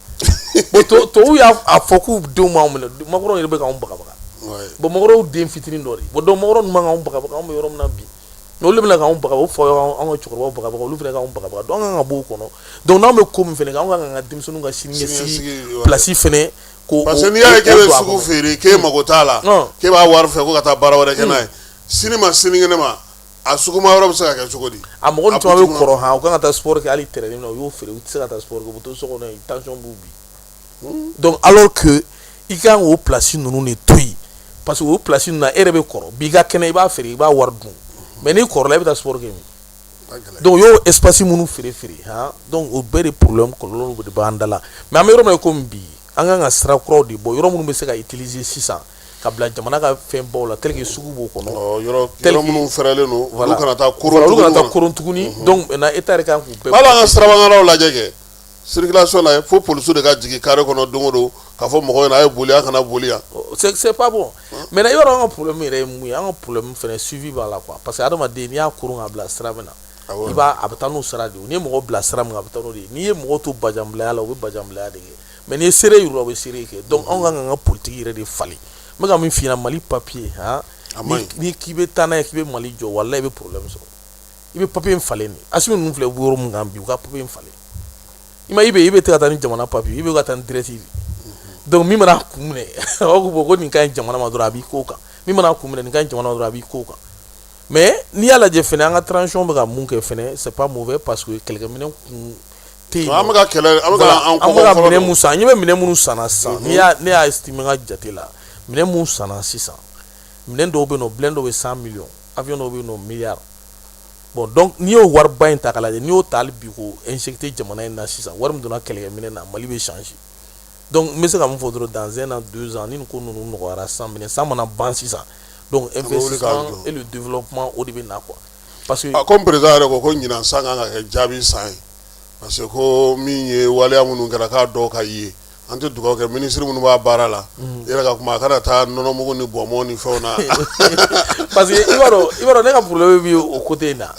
[SPEAKER 9] bon tubabuw y'a fɔ k'u denw b'anw minɛ makɔrɔw yɛrɛ bɛ k'anw bagabaga bon makɔrɔw den fitinin dɔ de bon donc makɔrɔw ninnu man k'anw bagabaga anw bɛ yɔrɔ min na bi olu bɛna k'anw bagabaga o fɔ an ka cɛkɔrɔbaw bagabaga olu fana k'anw bagabaga donc an kan ka bɔ o kɔnɔ donc n'anw bɛ ko min fana kɛ anw kan ka denmisɛnninw ka sini ɲɛsigi place fana ko
[SPEAKER 1] parce que n'i y'a ye k'e bɛ sugu feere k'e mago t'a la k'e b'a wari fɛ ko ka taa baara wɛrɛ kɛ n'a ye sini ma sinikɛnɛ ma a suguma yɔrɔ bɛ se ka kɛ cogo di
[SPEAKER 9] a mɔgɔ caman bɛ kɔrɔ han u kan ka taa sport kɛ hali terrain na u y'o feere u tɛ se ka taa sport kɛ u bɛ to so kɔnɔ yen tension b'u bi donc alors que i kan k'o place ninnu de to yen parce que o place ninnu na e yɛrɛ bɛ kɔrɔ bi i ka kɛnɛ i b'a feere i b'a wari dun mais n'i kɔrɔla i bɛ taa sport kɛ min donc y'o espace minnu feere han donc o bɛɛ de problème kɔlɔlɔ de b'an da la mais an bɛ yɔrɔ min na komi bi an kan ka sira kuraw de bɔ yɔrɔ minnu bɛ se ka utiliser sisan ka bila jamana ka fɛn baw la tel que sugu b'o kɔnɔ
[SPEAKER 1] yɔrɔ minnu fɛrɛlen don olu kana taa
[SPEAKER 9] koron tuguni donc maintenant état yɛrɛ kan k'u bɛɛ
[SPEAKER 1] hali an ka sirabangalaw lajɛ kɛ circulation la fo policiw de ka jigin carré kɔnɔ don o don k'a fɔ mɔgɔw ɲɛna a ye boli a kana boli yan
[SPEAKER 9] c'est pas bon maintenant i b'a dɔn an ka problème yɛrɛ ye mun ye an ka problème fɛnɛ suivi b'a la quoi parce que adamaden n'i y'a koron ka bila sira min na i b'a a bɛ taa n'o sira de ye n'i ye mɔgɔ bila sira min kan a bɛ taa n'o de ye n'i ye mɔgɔ to bajanbilaya la u bɛ bajanbilaya de kɛ mais n'i ye seere yir'u la u bɛ seere kɛ donc anw kan ka an ka politique yɛrɛ de falen n bɛ ka min f'i ɲɛna Mali papier han ni k'i bɛ taa n'a ye k'i bɛ Mali jɔ walahi i bɛ problème sɔrɔ i bɛ papier in falen de Assimi ninnu filɛ u bɛ yɔrɔ min kan bi u ka papier in falen i ma i bɛ taa ni jamana papier i bɛ ka taa ni direct donc min mana kun minɛ a b'a fɔ ko nin ka ɲi jamana ma dɔrɔn a b'i ko kan min mana kun minɛ nin ka ɲi jamana ma dɔrɔn a b'i ko kan mais n'i y'a lajɛ fɛnɛ an ka transition bɛ ka mun kɛ fɛnɛ c'est pas mauvais parce que kɛlɛkɛminɛ kun tɛ yen
[SPEAKER 1] an bɛ ka kɛlɛ an bɛ
[SPEAKER 9] ka minɛn mun san n ɲɛ bɛ minɛn minnu sanna sisan ne y'a estimé n ka jate la minɛn mun sanna sisan minɛn dɔw bɛ yen nɔ blende dɔw bɛ 100 millions avion dɔw bɛ yen nɔ milliard bon donc n'i y'o wariba in ta k'a lajɛ n'i y'o ta hali bi ko injecter jamana in na sisan wari min donna kɛlɛkɛminɛ na Mali bɛ changer donc n bɛ se ka mun fɔ dɔrɔn dans 1 an 2 ans ni nin ko ninnu nɔgɔyara sisan minɛn san mana ban sisan donc investissement et le développement o de bɛ na quoi parce que
[SPEAKER 1] comme président yɛrɛ ko ɲinan san kan ka kɛ jaabi san ye parce que ko min ye waleya minnu kɛra k'a dɔw ka ye an tɛ dugawu kɛ ministre minnu b'a baara la yɛrɛ ka kuma a kana taa nɔnɔmugu ni bɔnbɔn ni fɛnw na
[SPEAKER 9] parce que i b'a dɔn ne ka problème bi o côté in na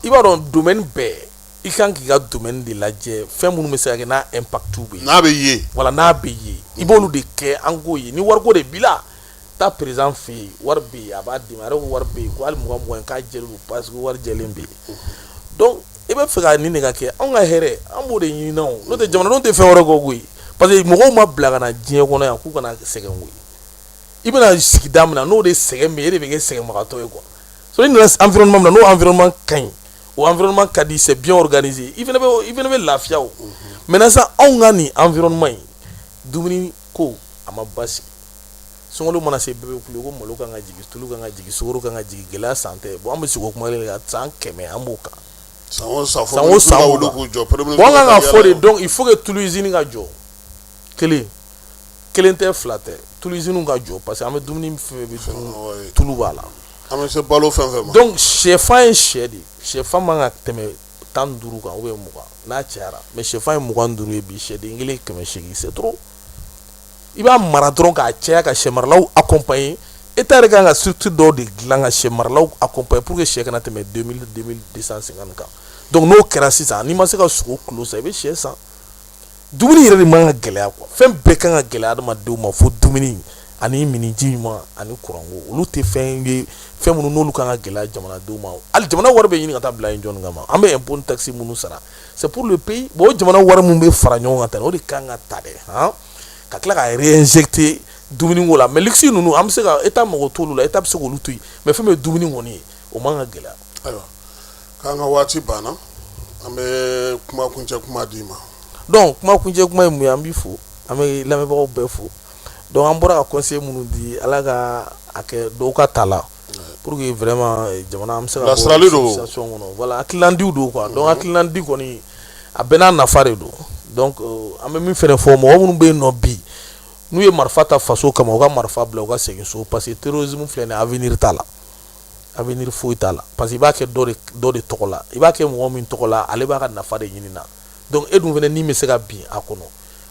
[SPEAKER 9] i b'a dɔn domaine bɛɛ i kan k'i ka domaine de lajɛ fɛn minnu bɛ se ka kɛ n'a impact bɛ yen
[SPEAKER 1] n'a bɛ ye
[SPEAKER 9] voilà n'a bɛ ye i b'olu de kɛ an k'o ye ni wariko de b'i la taa président fɛ yen wari bɛ yen a b'a d'i ma a yɛrɛ ko wari bɛ yen ko hali 20 k'a jɛlen don parce que wari jɛlen bɛ yen donc i bɛ fɛ ka nin de ka kɛ anw ka hɛrɛ an b'o de ɲini na o n'o tɛ jamanadenw tɛ fɛn wɛrɛ kɔ koyi parce que mɔgɔw ma bila ka na diɲɛ kɔnɔ yan k'u kana sɛgɛn koyi i bɛna sigida min na n'o de sɛgɛn bɛ yen e de bɛ kɛ sɛgɛnbagatɔ ye quoi so i nana environnement min na n'o environnement ka ɲi o environnement ka di c'est bien organisé i fana bɛ lafiya o maintenant sisan anw ka nin environnement in dumuni ko a ma basigi sunkalo mana se bɛɛ bɛ kule ko malo kan ka jigin tulu kan ka jigin sukaro kan ka jigin gɛlɛya san tɛ bon an bɛ sigi o kuma kelen kan san 100 an b'o kan
[SPEAKER 1] san o san
[SPEAKER 9] bon an kan ka fɔ de donc il faut que tulu usine ka jɔ kelen tɛ fila tɛ tulu usine ka jɔ parce que an bɛ dumuni fɛn bɛ dun tulu b'a la
[SPEAKER 1] an bɛ se balo fɛn fɛn ma
[SPEAKER 9] donc sɛfan ye sɛ de sɛfan man ka tɛmɛ 15 kan ou bien 20 n'a cayara mais sɛfan ye 25 ye bi sɛden kelen 800 c'est trop i b'a mara dɔrɔn k'a caya ka sɛ maralaw accompagner état yɛrɛ kan ka structure dɔw de dilan ka sɛ maralaw accompagner pour que sɛ kana tɛmɛ 2250 kan donc n'o kɛra sisan n'i ma se ka sogo kilo san i bɛ sɛ san dumuni yɛrɛ de man ka gɛlɛya quoi fɛn bɛɛ kan ka gɛlɛya adamadenw ma fo dumuni ani miniji ɲuman ani kuranko olu tɛ fɛn ye fɛn minnu n'olu kan ka gɛlɛya jamanadenw ma hali jamana wari bɛ ɲini ka taa bila yen jɔnni kama an bɛ impôt ni taxe minnu sara c'est pour le pays bon o jamana wari min bɛ fara ɲɔgɔn kan tan o de kan ka ta dɛ ka tila ka réinjecter dumuni ko la mais luxe ninnu an bɛ se ka état mago t'olu la état bɛ se k'olu to yen mais fɛn bɛ dumuni kɔni ye o man ka gɛlɛya.
[SPEAKER 1] ayiwa k'an ka waati banna an bɛ kuma kuncɛ kuma d'i ma.
[SPEAKER 9] donc kuma kuncɛ kuma ye mun ye an b'i fo an bɛ lamɛnbagaw bɛɛ fo donc an bɔra ka conseil minnu di ala ka a kɛ dɔw ka ta la pour que vraiment jamana an bɛ se ka bɔ situation kɔnɔ voilà hakilinadiw don quoi donc hakilinadi kɔni a bɛɛ n'a nafa de don donc an bɛ min fɛnɛ fɔ mɔgɔ minnu bɛ yen nɔ bi n'u ye marifa ta faso kama u ka marifa bila u ka segin so parce que terrorisme filɛ nin ye avenir t'a la avenir foyi t'a la parce que i b'a kɛ dɔ de tɔgɔ la i b'a kɛ mɔgɔ min tɔgɔ la ale b'a ka nafa de ɲini na donc e dun fɛnɛ ni bɛ se ka bin a kɔnɔ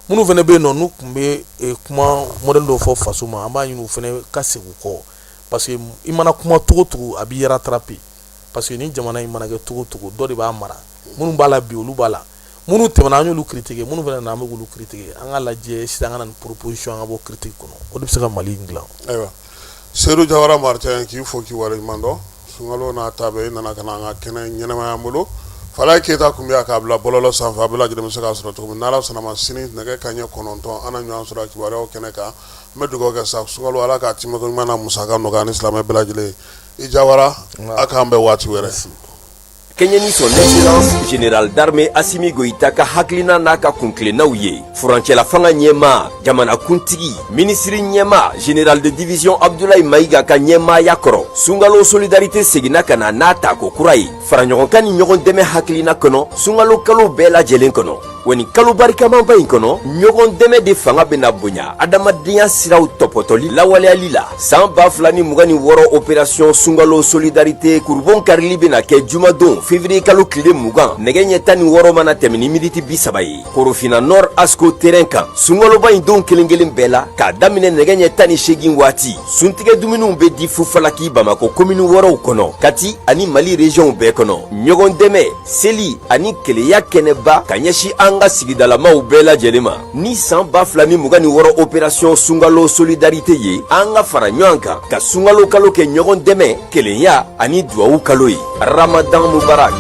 [SPEAKER 9] minnu fɛnɛ bɛ yen nɔ n'u tun bɛ kuma modèle dɔ fɔ faso ma an b'a ɲini u fɛnɛ ka segin u kɔ parce que i mana kuma cogo cogo a b'i rattraper parce que ni jamana in mana kɛ cogo cogo dɔ de b'a mara minnu b'a la bi olu b'a la minnu tɛmɛna an y'olu critiquer minnu fɛnɛ na an bɛ k'olu critiquer an ka lajɛ sisan an ka na ni proposition an ka bɔ critique kɔnɔ o de bɛ se ka Mali in dilan.
[SPEAKER 1] ayiwa Seydou Jawara Martin k'i fo k'i waleɲuman dɔn sunkalo n'a ta bɛɛ i nana ka na an ka kɛnɛ ɲɛnɛmaya an bolo Falaye Keyita tun bɛ yan k'a bila bɔlɔlɔ sanfɛ a bɛɛ lajɛlen bɛ se k'a sɔrɔ cogo min n'Ala sɔnna ma sini nɛgɛ kanɲɛ 9 an na ɲɔgɔn sɔrɔ kibaruyaw kɛnɛ kan n bɛ dugawu kɛ sa sunkalo Ala k'a timiko ɲuman na musaka nɔgɔya ni silamɛ bɛɛ lajɛlen i Jawara a k'an bɛn waati wɛrɛ.
[SPEAKER 5] Kenyani son excellence général d'armée Assimi Goïta ka haklina n'a ka kunkilennaw ye furancɛla fanga ɲɛma jamana kuntigi ministre ɲɛma général de division Abdoulaye Maïga ka ɲɛmaaya kɔrɔ sunkalo solidarité seginna ka na n'a tako kura ye faraɲɔgɔnkan ni ɲɔgɔn dɛmɛ hakilina kɔnɔ sunkalo kalo bɛɛ lajɛlen kɔnɔ wa nin kalo barikamanba in kɔnɔ ɲɔgɔn dɛmɛ de fanga bɛna bonya adamadenya siraw tɔpɔtɔli lawaleyali la san 2026 opération sunkalo solidarité kurubon karili bɛna kɛ jumadon février kalo tile 20 nɛgɛ ɲɛ 16 mana tɛmɛ ni miniti 30 ye korofina nord asko terrain kan sunkaloba in don kelen kelen bɛɛ la k'a daminɛ nɛgɛ ɲɛ 18 waati suntigɛ dumuniw bɛ di fufalaki bamako komini wɔɔrɔw kɔnɔ kati ani mali région bɛɛ kɔnɔ ɲɔgɔn dɛmɛ seli ani keleya kɛnɛba ka ɲɛsi an ka sigidalamaw bɛɛ lajɛlen ma ni san 2026 opération sunkalo solidarité ye an ka fara ɲɔgɔn kan ka sunkalo kalo kɛ ɲɔgɔn dɛmɛ kelenya ani duwawu kalo ye ramadan mubarak